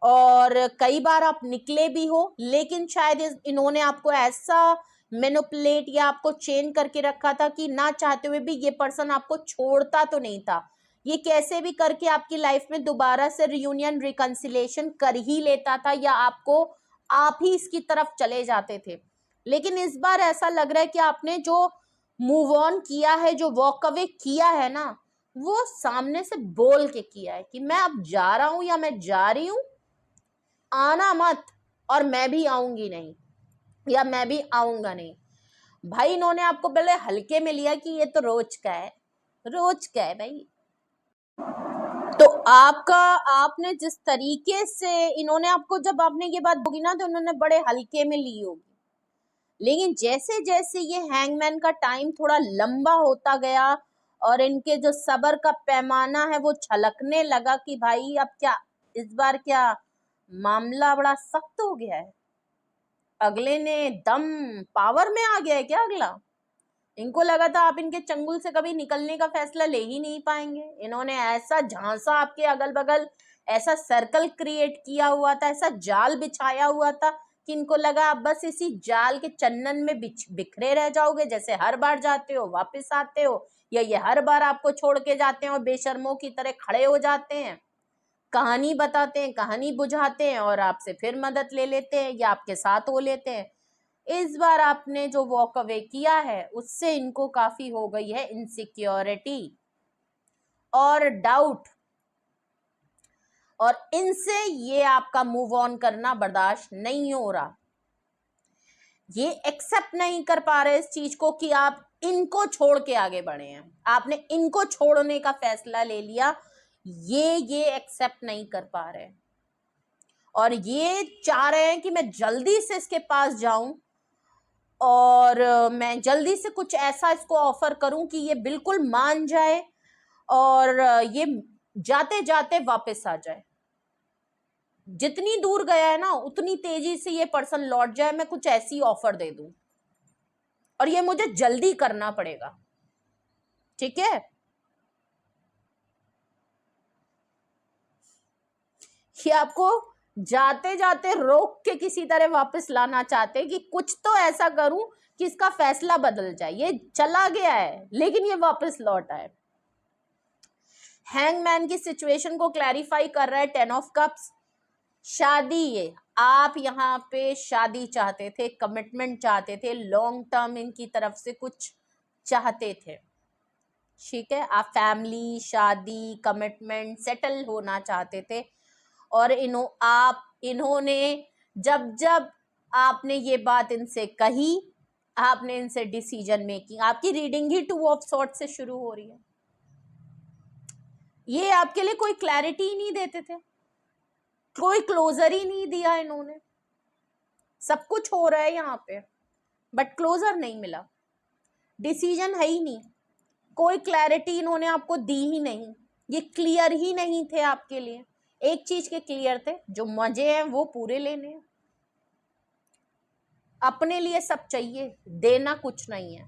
और कई बार आप निकले भी हो, लेकिन शायद इन्होंने आपको ऐसा मैनिपुलेट या आपको चेन करके रखा था कि ना चाहते हुए भी ये पर्सन आपको छोड़ता तो नहीं था, ये कैसे भी करके आपकी लाइफ में दोबारा से रियूनियन रिकंसिलेशन कर ही लेता था, या आपको आप ही इसकी तरफ चले जाते थे। लेकिन इस बार ऐसा लग रहा है कि आपने जो मूव ऑन किया है, जो वॉक अवे किया है ना, वो सामने से बोल के किया है कि मैं अब जा रहा हूं या मैं जा रही हूं, आना मत, और मैं भी आऊंगी नहीं, या मैं भी आऊंगा नहीं। भाई इन्होंने आपको पहले हल्के में लिया कि ये तो रोज का है, रोज का है भाई, तो आपने जिस तरीके से इन्होंने आपको, जब आपने ये बात बोली ना, तो उन्होंने बड़े हल्के में ली होगी, लेकिन जैसे जैसे ये हैंगमैन का टाइम थोड़ा लंबा होता गया और इनके जो सब्र का पैमाना है वो छलकने लगा कि भाई अब क्या, इस बार क्या मामला बड़ा सख्त हो गया है, अगले ने दम पावर में आ गया है क्या अगला। इनको लगा था आप इनके चंगुल से कभी निकलने का फैसला ले ही नहीं पाएंगे। इन्होंने ऐसा झांसा आपके अगल बगल, ऐसा सर्कल क्रिएट किया हुआ था, ऐसा जाल बिछाया हुआ था कि इनको लगा आप बस इसी जाल के चन्नन में बिखरे रह जाओगे, जैसे हर बार जाते हो वापस आते हो, या ये हर बार आपको छोड़ के जाते हैं और बेशर्मों की तरह खड़े हो जाते हैं, कहानी बताते हैं, कहानी बुझाते हैं और आपसे फिर मदद ले लेते हैं या आपके साथ हो लेते हैं। इस बार आपने जो वॉक अवे किया है उससे इनको काफी हो गई है इनसिक्योरिटी और डाउट, और इनसे ये आपका मूव ऑन करना बर्दाश्त नहीं हो रहा। ये एक्सेप्ट नहीं कर पा रहे इस चीज को कि आप इनको छोड़ के आगे बढ़े हैं, आपने इनको छोड़ने का फैसला ले लिया, ये एक्सेप्ट नहीं कर पा रहे और ये चाह रहे हैं कि मैं जल्दी से इसके पास जाऊं और मैं जल्दी से कुछ ऐसा इसको ऑफर करूं कि ये बिल्कुल मान जाए और ये जाते जाते वापस आ जाए। जितनी दूर गया है ना उतनी तेजी से ये पर्सन लौट जाए, मैं कुछ ऐसी ऑफर दे दूं और ये मुझे जल्दी करना पड़ेगा, ठीक है। ये आपको जाते जाते रोक के किसी तरह वापस लाना चाहते हैं कि कुछ तो ऐसा करूं कि इसका फैसला बदल जाए, ये चला गया है लेकिन ये वापस लौट आए। हैंगमैन की सिचुएशन को क्लैरिफाई कर रहा है 10 ऑफ कप्स। शादी, ये आप यहाँ पे शादी चाहते थे, कमिटमेंट चाहते थे, लॉन्ग टर्म इनकी तरफ से कुछ चाहते थे, ठीक है, आप फैमिली, शादी, कमिटमेंट, सेटल होना चाहते थे और इन्होंने जब जब आपने ये बात इनसे कही, आपने इनसे डिसीजन मेकिंग, आपकी रीडिंग ही 2 ऑफ सॉर्ट से शुरू हो रही है। ये आपके लिए कोई क्लैरिटी ही नहीं देते थे, कोई क्लोजर ही नहीं दिया इन्होंने। सब कुछ हो रहा है यहाँ पे बट क्लोजर नहीं मिला, डिसीजन है ही नहीं, कोई क्लैरिटी इन्होंने आपको दी ही नहीं, ये क्लियर ही नहीं थे आपके लिए। एक चीज के क्लियर थे, जो मजे हैं वो पूरे लेने हैं, अपने लिए सब चाहिए, देना कुछ नहीं है।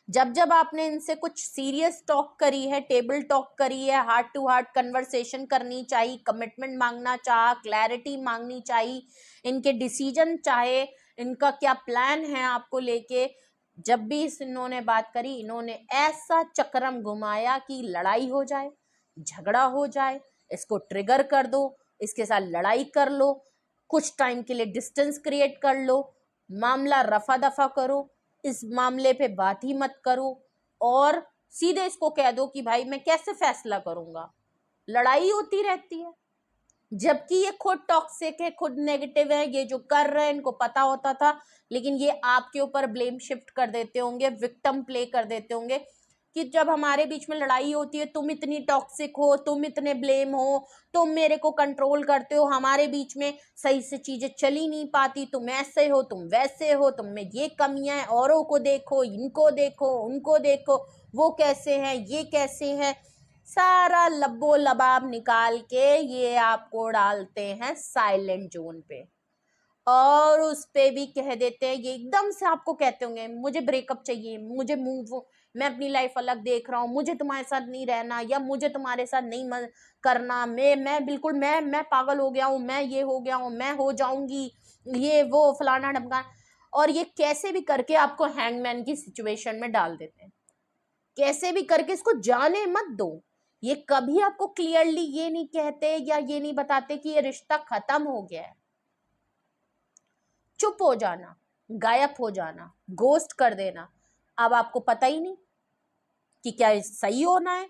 जब जब आपने इनसे कुछ सीरियस टॉक करी है, टेबल टॉक करी है, हार्ट टू हार्ट कन्वर्सेशन करनी चाहिए, कमिटमेंट मांगना चाहा, क्लैरिटी मांगनी चाहिए, इनके डिसीजन चाहे, इनका क्या प्लान है आपको लेके, जब भी इन्होंने बात करी, इन्होंने ऐसा चक्रम घुमाया कि लड़ाई हो जाए, झगड़ा हो जाए, इसको ट्रिगर कर दो, इसके साथ लड़ाई कर लो, कुछ टाइम के लिए डिस्टेंस क्रिएट कर लो, मामला रफा दफा करो, इस मामले पे बात ही मत करो और सीधे इसको कह दो कि भाई मैं कैसे फैसला करूंगा। लड़ाई होती रहती है, जबकि ये खुद टॉक्सिक है, खुद नेगेटिव है, ये जो कर रहे हैं इनको पता होता था, लेकिन ये आपके ऊपर ब्लेम शिफ्ट कर देते होंगे, विक्टिम प्ले कर देते होंगे कि जब हमारे बीच में लड़ाई होती है तुम इतनी टॉक्सिक हो, तुम इतने ब्लेम हो, तुम मेरे को कंट्रोल करते हो, हमारे बीच में सही से चीजें चली नहीं पाती, तुम ऐसे हो, तुम वैसे हो, तुम में ये कमियां हैं, औरों को देखो, इनको देखो, उनको देखो, वो कैसे हैं, ये कैसे हैं, सारा लब्बो लबाब निकाल के ये आपको डालते हैं साइलेंट जोन पे और उस पे भी कह देते हैं, ये एकदम से आपको कहते होंगे मुझे ब्रेकअप चाहिए, मुझे मूव, मैं अपनी लाइफ अलग देख रहा हूँ, मुझे तुम्हारे साथ नहीं रहना या मुझे तुम्हारे साथ नहीं करना, मैं बिल्कुल मैं पागल हो गया हूँ, मैं ये हो गया हूँ, मैं हो जाऊंगी, ये वो फलाना ढमकाना, और ये कैसे भी करके आपको हैंगमैन की सिचुएशन में डाल देते हैं, कैसे भी करके इसको जाने मत दो। ये कभी आपको क्लियरली ये नहीं कहते या ये नहीं बताते कि ये रिश्ता खत्म हो गया है, चुप हो जाना, गायब हो जाना, गोस्ट कर देना, अब आपको पता ही नहीं कि क्या सही होना है।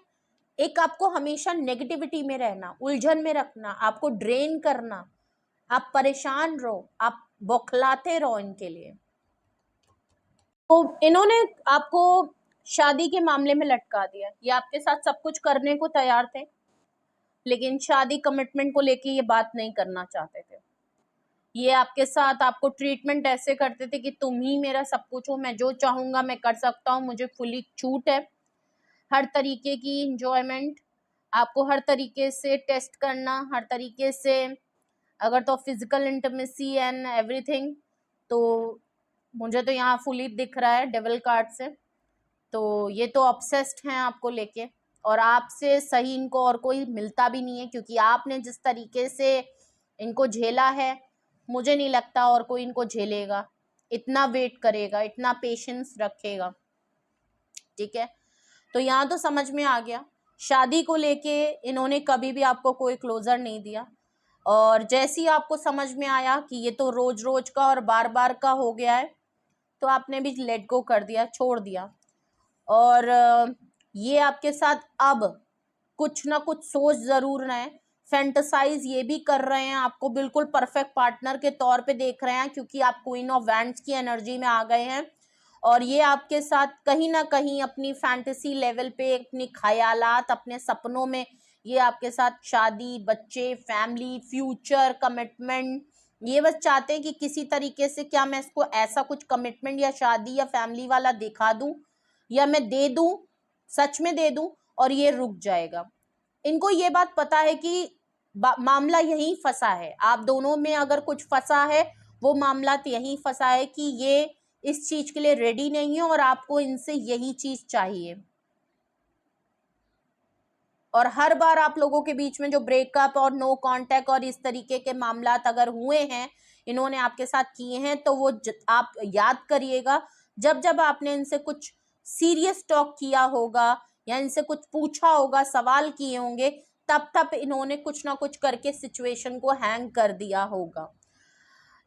एक आपको हमेशा नेगेटिविटी में रहना, उलझन में रखना, आपको ड्रेन करना, आप परेशान रहो, आप बौखलाते रहो इनके लिए। तो इन्होंने आपको शादी के मामले में लटका दिया। ये आपके साथ सब कुछ करने को तैयार थे, लेकिन शादी कमिटमेंट को लेके ये बात नहीं करना चाहते थे। ये आपके साथ आपको ट्रीटमेंट ऐसे करते थे कि तुम ही मेरा सब कुछ हो, मैं जो चाहूंगा मैं कर सकता हूँ, मुझे फुली छूट है, हर तरीके की इंजॉयमेंट, आपको हर तरीके से टेस्ट करना, हर तरीके से, अगर तो फिजिकल इंटीमेसी एंड एवरीथिंग। तो मुझे तो यहाँ फुली दिख रहा है डेविल कार्ड से। तो ये तो ऑब्सेस्ड हैं आपको लेके, और आपसे सही इनको और कोई मिलता भी नहीं है, क्योंकि आपने जिस तरीके से इनको झेला है, मुझे नहीं लगता और कोई इनको झेलेगा, इतना वेट करेगा, इतना पेशेंस रखेगा। ठीक है, तो यहाँ तो समझ में आ गया, शादी को लेके इन्होंने कभी भी आपको कोई क्लोजर नहीं दिया, और जैसे ही आपको समझ में आया कि ये तो रोज रोज का और बार बार का हो गया है, तो आपने भी लेट गो कर दिया, छोड़ दिया। और ये आपके साथ अब कुछ ना कुछ सोच जरूर रहे हैं, फैंटसाइज ये भी कर रहे हैं, आपको बिल्कुल परफेक्ट पार्टनर के तौर पे देख रहे हैं, क्योंकि आप क्वीन ऑफ वैंड्स की एनर्जी में आ गए हैं। और ये आपके साथ कहीं ना कहीं अपनी फैंटेसी लेवल पे, अपनी ख्यालात, अपने सपनों में ये आपके साथ शादी, बच्चे, फैमिली, फ्यूचर, कमिटमेंट, ये बस चाहते हैं कि किसी तरीके से क्या मैं इसको ऐसा कुछ कमिटमेंट या शादी या फैमिली वाला दिखा दूं, या मैं दे दूं, सच में दे दूं, और ये रुक जाएगा। इनको ये बात पता है कि मामला यहीं फंसा है, आप दोनों में अगर कुछ फंसा है, वो मामला तो यहीं फंसा है कि ये इस चीज के लिए रेडी नहीं है, और आपको इनसे यही चीज चाहिए। और हर बार आप लोगों के बीच में जो ब्रेकअप और नो कांटेक्ट और इस तरीके के मामला अगर हुए हैं, इन्होंने आपके साथ किए हैं, तो वो आप याद करिएगा, जब जब आपने इनसे कुछ सीरियस टॉक किया होगा या इनसे कुछ पूछा होगा, सवाल किए होंगे, तब तब इन्होंने कुछ ना कुछ करके सिचुएशन को हैंग कर दिया होगा।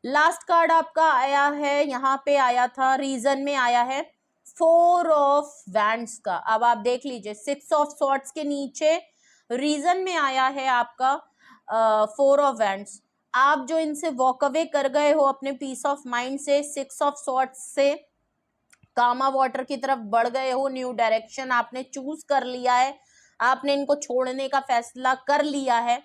लास्ट कार्ड आपका आया है, यहाँ पे आया था, रीजन में आया है 4 ऑफ वैंड्स का। अब आप देख लीजिए, 6 ऑफ सॉर्ड्स के नीचे रीजन में आया है आपका 4 ऑफ वैंड्स। आप जो इनसे वॉक अवे कर गए हो अपने पीस ऑफ माइंड से, 6 ऑफ सॉर्ड्स से कामा वाटर की तरफ बढ़ गए हो, न्यू डायरेक्शन आपने चूज कर लिया है, आपने इनको छोड़ने का फैसला कर लिया है।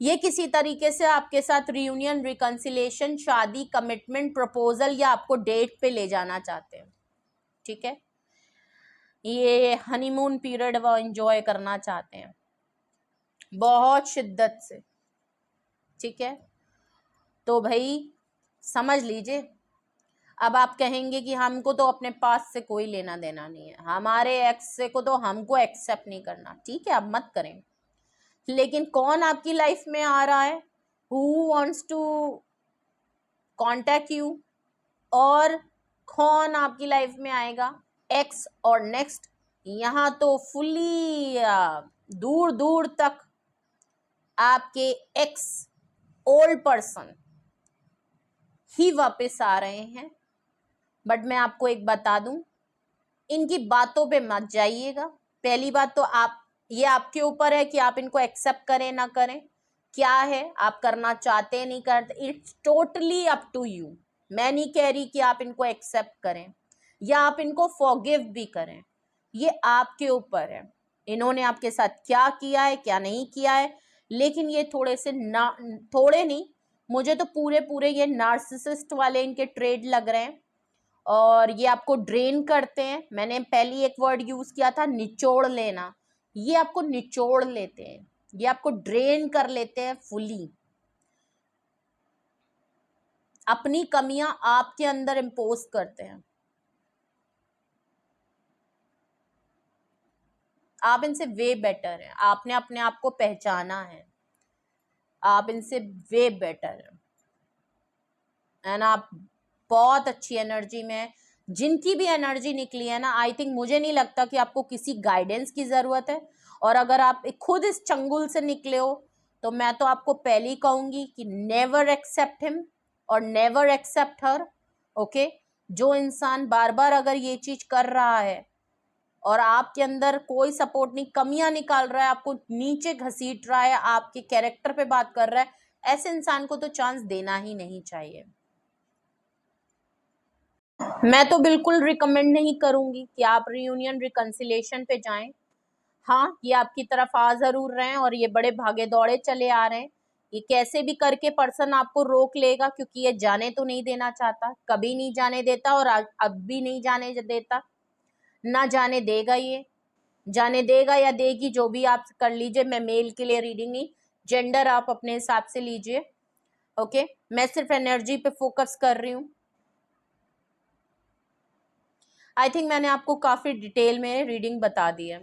ये किसी तरीके से आपके साथ रियूनियन, रिकंसिलेशन, शादी, कमिटमेंट, प्रपोजल या आपको डेट पे ले जाना चाहते हैं। ठीक है, ये हनीमून पीरियड वो एंजॉय करना चाहते हैं बहुत शिद्दत से। ठीक है, तो भाई समझ लीजिए, अब आप कहेंगे कि हमको तो अपने पास से कोई लेना देना नहीं है, हमारे एक्स से को तो हमको एक्सेप्ट नहीं करना। ठीक है, अब मत करें, लेकिन कौन आपकी लाइफ में आ रहा है, who wants to contact you, और कौन आपकी लाइफ में आएगा, एक्स और नेक्स्ट। यहाँ तो फुली दूर दूर तक आपके एक्स ओल्ड पर्सन ही वापस आ रहे हैं। बट मैं आपको एक बता दूं, इनकी बातों पे मत जाइएगा। पहली बात तो ये आपके ऊपर है कि आप इनको एक्सेप्ट करें ना करें, क्या है आप करना चाहते हैं नहीं करते, it's totally up to you. मैं नहीं कह रही कि आप इनको एक्सेप्ट करें या आप इनको फॉरगिव भी करें, ये आपके ऊपर है। इन्होंने आपके साथ क्या किया है क्या नहीं किया है, लेकिन ये थोड़े से थोड़े नहीं, मुझे तो पूरे पूरे ये नार्सिसिस्ट वाले इनके ट्रेड लग रहे हैं, और ये आपको ड्रेन करते हैं। मैंने पहली एक वर्ड यूज किया था, निचोड़ लेना, ये आपको निचोड़ लेते हैं, ये आपको ड्रेन कर लेते हैं फुली। अपनी कमियां आपके अंदर इंपोज करते हैं। आप इनसे वे बेटर हैं, आपने अपने आप को पहचाना है, आप इनसे वे बेटर हैं, एंड आप बहुत अच्छी एनर्जी में है। जिनकी भी एनर्जी निकली है ना, आई थिंक, मुझे नहीं लगता कि आपको किसी गाइडेंस की जरूरत है। और अगर आप खुद इस चंगुल से निकले हो, तो मैं तो आपको पहले ही कहूंगी कि नेवर एक्सेप्ट हिम और नेवर एक्सेप्ट हर। ओके, जो इंसान बार बार अगर ये चीज कर रहा है और आपके अंदर कोई सपोर्ट नहीं, कमियां निकाल रहा है, आपको नीचे घसीट रहा है, आपके कैरेक्टर पे बात कर रहा है, ऐसे इंसान को तो चांस देना ही नहीं चाहिए। मैं तो बिल्कुल रिकमेंड नहीं करूंगी कि आप रियूनियन रिकंसिलेशन पे जाएं। हाँ, ये आपकी तरफ आ जरूर रहे हैं और ये बड़े भागे दौड़े चले आ रहे हैं। ये कैसे भी करके पर्सन आपको रोक लेगा, क्योंकि ये जाने तो नहीं देना चाहता, कभी नहीं जाने देता और अब भी नहीं जाने देता, ना जाने देगा। ये जाने देगा या देगी, जो भी आप कर लीजिए। मैं मेल के लिए रीडिंग नहीं, जेंडर आप अपने हिसाब से लीजिए। ओके, मैं सिर्फ एनर्जी पे फोकस कर रही हूँ। आई थिंक मैंने आपको काफी डिटेल में रीडिंग बता दी है,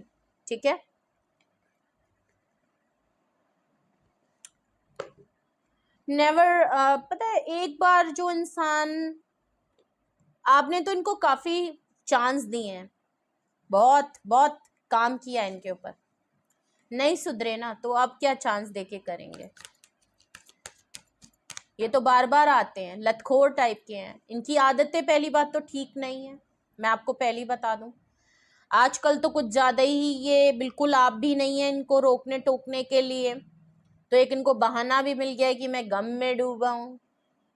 ठीक है। नेवर, पता है, एक बार जो इंसान, आपने तो इनको काफी चांस दिए हैं, बहुत बहुत काम किया है इनके ऊपर, नहीं सुधरे ना, तो अब क्या चांस देके करेंगे। ये तो बार बार आते हैं, लतखोर टाइप के हैं। इनकी आदतें पहली बात तो ठीक नहीं है, मैं आपको पहली बता दूं। आजकल तो कुछ ज्यादा ही ये बिल्कुल आप भी नहीं है इनको रोकने टोकने के लिए। तो एक इनको बहाना भी मिल गया है कि मैं गम में डूबा हूँ,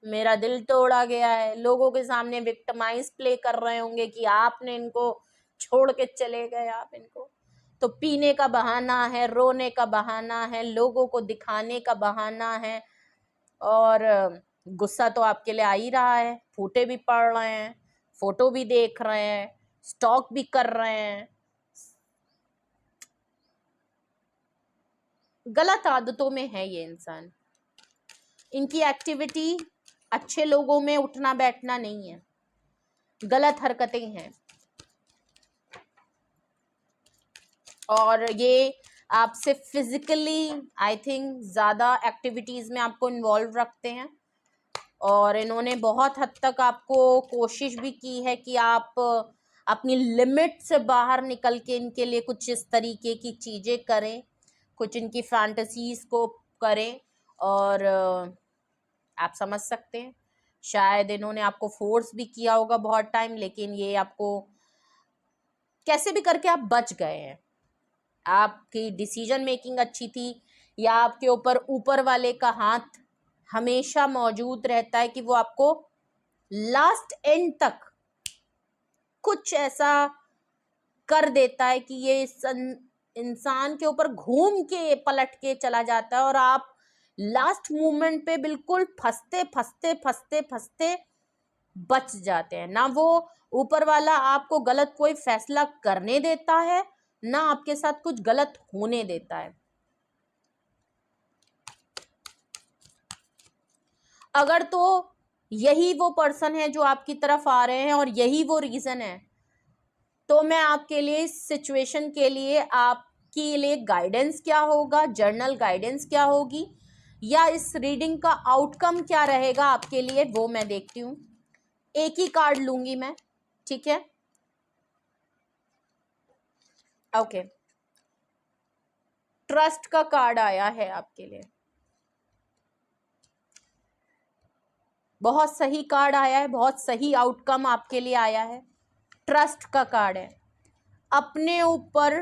मेरा दिल तोड़ा गया है। लोगों के सामने विक्टिमाइज प्ले कर रहे होंगे कि आपने इनको छोड़ के चले गए, आप इनको। तो पीने का बहाना है, रोने का बहाना है, लोगों को दिखाने का बहाना है। और गुस्सा तो आपके लिए आ ही रहा है, फूटे भी पड़ रहे हैं, फोटो भी देख रहे हैं, स्टॉक भी कर रहे हैं। गलत आदतों में है ये इंसान। इनकी एक्टिविटी अच्छे लोगों में उठना बैठना नहीं है, गलत हरकतें हैं। और ये आपसे फिजिकली आई थिंक ज्यादा एक्टिविटीज में आपको इन्वॉल्व रखते हैं। और इन्होंने बहुत हद तक आपको कोशिश भी की है कि आप अपनी लिमिट से बाहर निकल के इनके लिए कुछ इस तरीके की चीजें करें, कुछ इनकी फैंटेसीज को करें। और आप समझ सकते हैं, शायद इन्होंने आपको फोर्स भी किया होगा बहुत टाइम, लेकिन ये आपको कैसे भी करके आप बच गए हैं। आपकी डिसीजन मेकिंग अच्छी थी, या आपके ऊपर वाले का हाथ हमेशा मौजूद रहता है कि वो आपको लास्ट एंड तक कुछ ऐसा कर देता है कि ये इंसान के ऊपर घूम के पलट के चला जाता है और आप लास्ट मोमेंट पे बिल्कुल फंसते फंसते फंसते फंसते बच जाते हैं। ना वो ऊपर वाला आपको गलत कोई फैसला करने देता है, ना आपके साथ कुछ गलत होने देता है। अगर तो यही वो पर्सन है जो आपकी तरफ आ रहे हैं और यही वो रीजन है, तो मैं आपके लिए इस सिचुएशन के लिए आपके लिए गाइडेंस क्या होगा, जर्नल गाइडेंस क्या होगी, या इस रीडिंग का आउटकम क्या रहेगा आपके लिए, वो मैं देखती हूँ। एक ही कार्ड लूंगी मैं, ठीक है। ओके, ट्रस्ट का कार्ड आया है आपके लिए, बहुत सही कार्ड आया है, बहुत सही आउटकम आपके लिए आया है। ट्रस्ट का कार्ड है। अपने ऊपर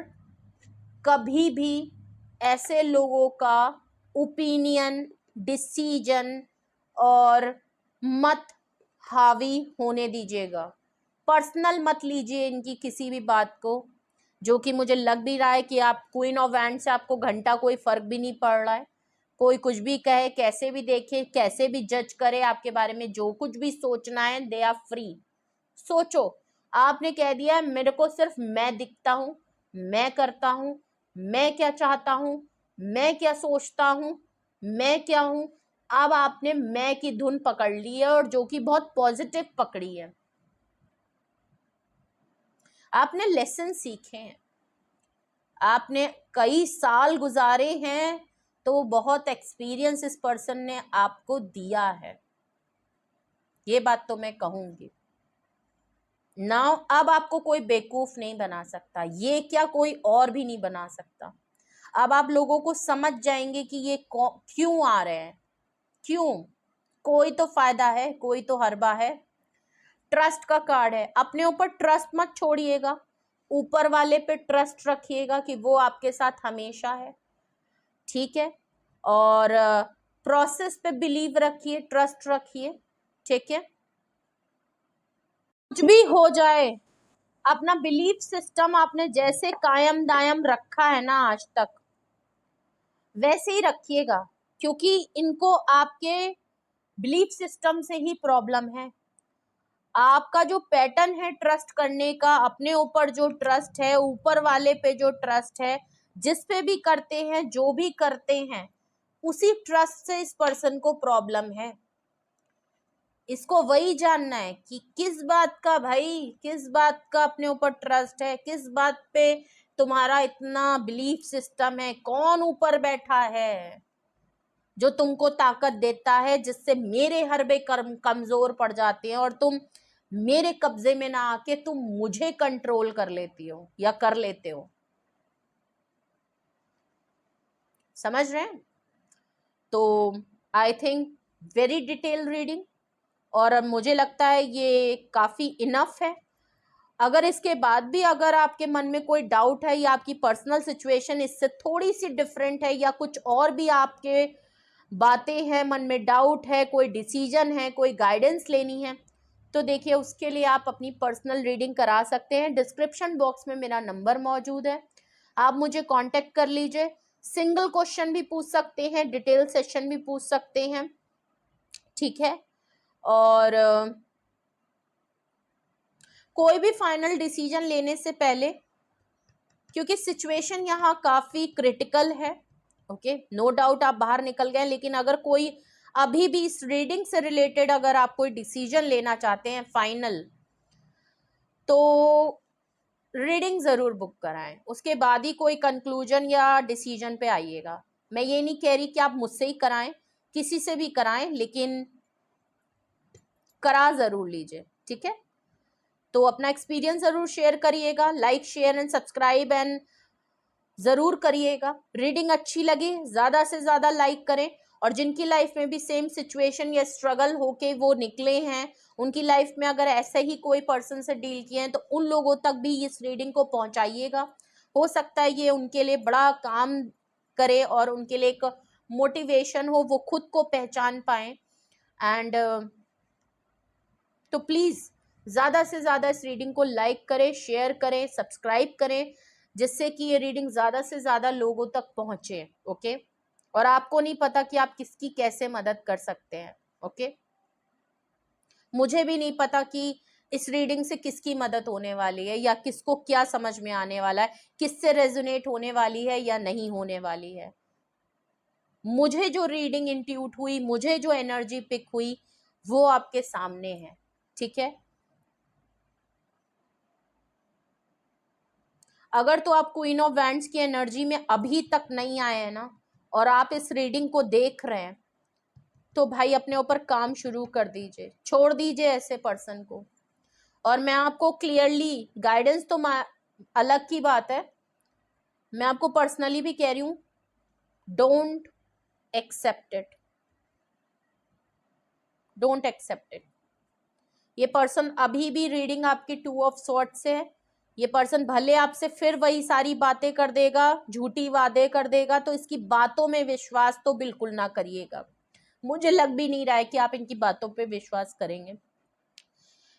कभी भी ऐसे लोगों का ओपिनियन, डिसीजन और मत हावी होने दीजिएगा। पर्सनल मत लीजिए इनकी किसी भी बात को, जो कि मुझे लग भी रहा है कि आप क्वीन ऑफ वैंड से आपको घंटा कोई फर्क भी नहीं पड़ रहा है। कोई कुछ भी कहे, कैसे भी देखे, कैसे भी जज करे आपके बारे में, जो कुछ भी सोचना है दे आर फ्री। सोचो, आपने कह दिया है मेरे को सिर्फ मैं दिखता हूं, मैं करता हूं, मैं क्या चाहता हूं, मैं क्या सोचता हूं, मैं क्या हूं। अब आपने मैं की धुन पकड़ ली है, और जो कि बहुत पॉजिटिव पकड़ी है। आपने लेसन सीखे हैं, आपने कई साल गुजारे हैं, तो बहुत एक्सपीरियंस इस पर्सन ने आपको दिया है, ये बात तो मैं कहूंगी। नाउ अब आपको कोई बेवकूफ नहीं बना सकता, ये क्या कोई और भी नहीं बना सकता। अब आप लोगों को समझ जाएंगे कि ये क्यों आ रहे हैं, क्यों। कोई तो फायदा है, कोई तो हरबा है। ट्रस्ट का कार्ड है, अपने ऊपर ट्रस्ट मत छोड़िएगा, ऊपर वाले पे ट्रस्ट रखिएगा कि वो आपके साथ हमेशा है, ठीक है। और प्रोसेस पे बिलीव रखिए, ट्रस्ट रखिए, ठीक है। कुछ भी हो जाए, अपना बिलीफ सिस्टम आपने जैसे कायम दायम रखा है ना आज तक, वैसे ही रखिएगा, क्योंकि इनको आपके बिलीफ सिस्टम से ही प्रॉब्लम है। आपका जो पैटर्न है ट्रस्ट करने का, अपने ऊपर जो ट्रस्ट है, ऊपर वाले पे जो ट्रस्ट है, जिस पे भी करते हैं, जो भी करते हैं, उसी ट्रस्ट से इस पर्सन को प्रॉब्लम है। इसको वही जानना है कि किस बात का भाई, किस बात का अपने ऊपर ट्रस्ट है, किस बात पे तुम्हारा इतना बिलीफ सिस्टम है, कौन ऊपर बैठा है जो तुमको ताकत देता है, जिससे मेरे हरबे कर्म कमजोर पड़ जाते हैं और तुम मेरे कब्जे में ना आके तुम मुझे कंट्रोल कर लेती हो या कर लेते हो। समझ रहे हैं? तो I think very detail reading, और अब मुझे लगता है ये काफी इनफ है। अगर इसके बाद भी अगर आपके मन में कोई डाउट है या आपकी पर्सनल सिचुएशन इससे थोड़ी सी डिफरेंट है या कुछ और भी आपके बातें हैं, मन में डाउट है, कोई डिसीजन है, कोई गाइडेंस लेनी है, तो देखिए उसके लिए आप अपनी पर्सनल रीडिंग करा सकते हैं। डिस्क्रिप्शन बॉक्स में मेरा नंबर मौजूद है, आप मुझे कांटेक्ट कर लीजिए। सिंगल क्वेश्चन भी पूछ सकते हैं, डिटेल सेशन भी पूछ सकते हैं, ठीक है? और कोई भी फाइनल डिसीजन लेने से पहले, क्योंकि सिचुएशन यहाँ काफी क्रिटिकल है, ओके, नो डाउट आप बाहर निकल गए, लेकिन अगर कोई अभी भी इस रीडिंग से रिलेटेड अगर आप कोई डिसीजन लेना चाहते हैं फाइनल, तो रीडिंग जरूर बुक कराएं, उसके बाद ही कोई कंक्लूजन या डिसीजन पे आइएगा। मैं ये नहीं कह रही कि आप मुझसे ही कराएं, किसी से भी कराएं, लेकिन करा जरूर लीजिए, ठीक है? तो अपना एक्सपीरियंस जरूर शेयर करिएगा, like share and subscribe and जरूर करिएगा। रीडिंग अच्छी लगी ज्यादा से ज्यादा लाइक करें, और जिनकी लाइफ में भी सेम सिचुएशन या स्ट्रगल होके वो निकले हैं, उनकी लाइफ में अगर ऐसे ही कोई पर्सन से डील किए हैं, तो उन लोगों तक भी इस रीडिंग को पहुंचाइएगा। हो सकता है ये उनके लिए बड़ा काम करे और उनके लिए एक मोटिवेशन हो, वो खुद को पहचान पाए। एंड तो प्लीज ज्यादा से ज्यादा इस रीडिंग को लाइक करें, शेयर करें, सब्सक्राइब करें, जिससे कि ये रीडिंग ज्यादा से ज्यादा लोगों तक पहुंचे, ओके? और आपको नहीं पता कि आप किसकी कैसे मदद कर सकते हैं, ओके? मुझे भी नहीं पता कि इस रीडिंग से किसकी मदद होने वाली है या किसको क्या समझ में आने वाला है, किससे रेजोनेट होने वाली है या नहीं होने वाली है। मुझे जो रीडिंग इंट्यूट हुई, मुझे जो एनर्जी पिक हुई, वो आपके सामने है, ठीक है? अगर तो आप क्वीन ऑफ वैंड्स की एनर्जी में अभी तक नहीं आए हैं ना, और आप इस रीडिंग को देख रहे हैं, तो भाई अपने ऊपर काम शुरू कर दीजिए, छोड़ दीजिए ऐसे पर्सन को। और मैं आपको क्लियरली गाइडेंस तो अलग की बात है, मैं आपको पर्सनली भी कह रही हूं, don't accept it, don't accept it. ये पर्सन अभी भी रीडिंग आपकी 2 ऑफ सॉर्ड्स से है, ये पर्सन भले आपसे फिर वही सारी बातें कर देगा, झूठी वादे कर देगा, तो इसकी बातों में विश्वास तो बिल्कुल ना करिएगा। मुझे लग भी नहीं रहा है कि आप इनकी बातों पे विश्वास करेंगे।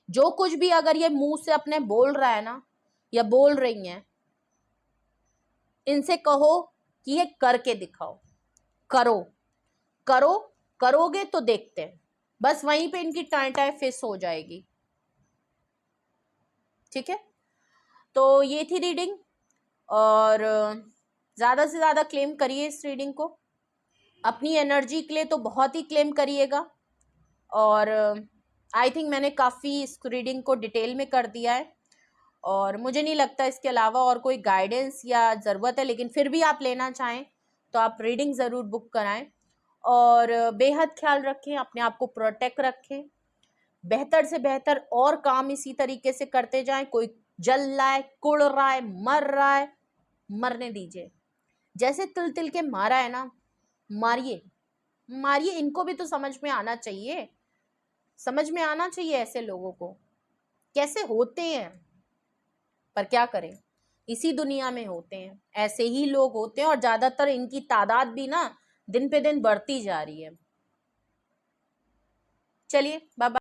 जो कुछ भी अगर ये मुंह से अपने बोल रहा है ना, या बोल रही हैं, इनसे कहो कि ये करके दिखाओ, करो करो, करोगे तो देखते हैं। बस वहीं पे इनकी टाइम टाइम फिस हो जाएगी, ठीक है? तो ये थी रीडिंग, और ज़्यादा से ज़्यादा क्लेम करिए इस रीडिंग को, अपनी एनर्जी के लिए तो बहुत ही क्लेम करिएगा। और आई थिंक मैंने काफ़ी इस रीडिंग को डिटेल में कर दिया है, और मुझे नहीं लगता इसके अलावा और कोई गाइडेंस या ज़रूरत है, लेकिन फिर भी आप लेना चाहें तो आप रीडिंग ज़रूर बुक कराएं। और बेहद ख्याल रखें, अपने आप को प्रोटेक्ट रखें, बेहतर से बेहतर और काम इसी तरीके से करते जाएं। कोई जल रहा है, कुड़ रहा है, मर रहा है, मरने दीजिए। जैसे तिल तिल के मारा है ना, मारिए मारिए, इनको भी तो समझ में आना चाहिए, समझ में आना चाहिए ऐसे लोगों को कैसे होते हैं। पर क्या करें, इसी दुनिया में होते हैं, ऐसे ही लोग होते हैं, और ज्यादातर इनकी तादाद भी ना दिन पे दिन बढ़ती जा रही है। चलिए बाय बाय।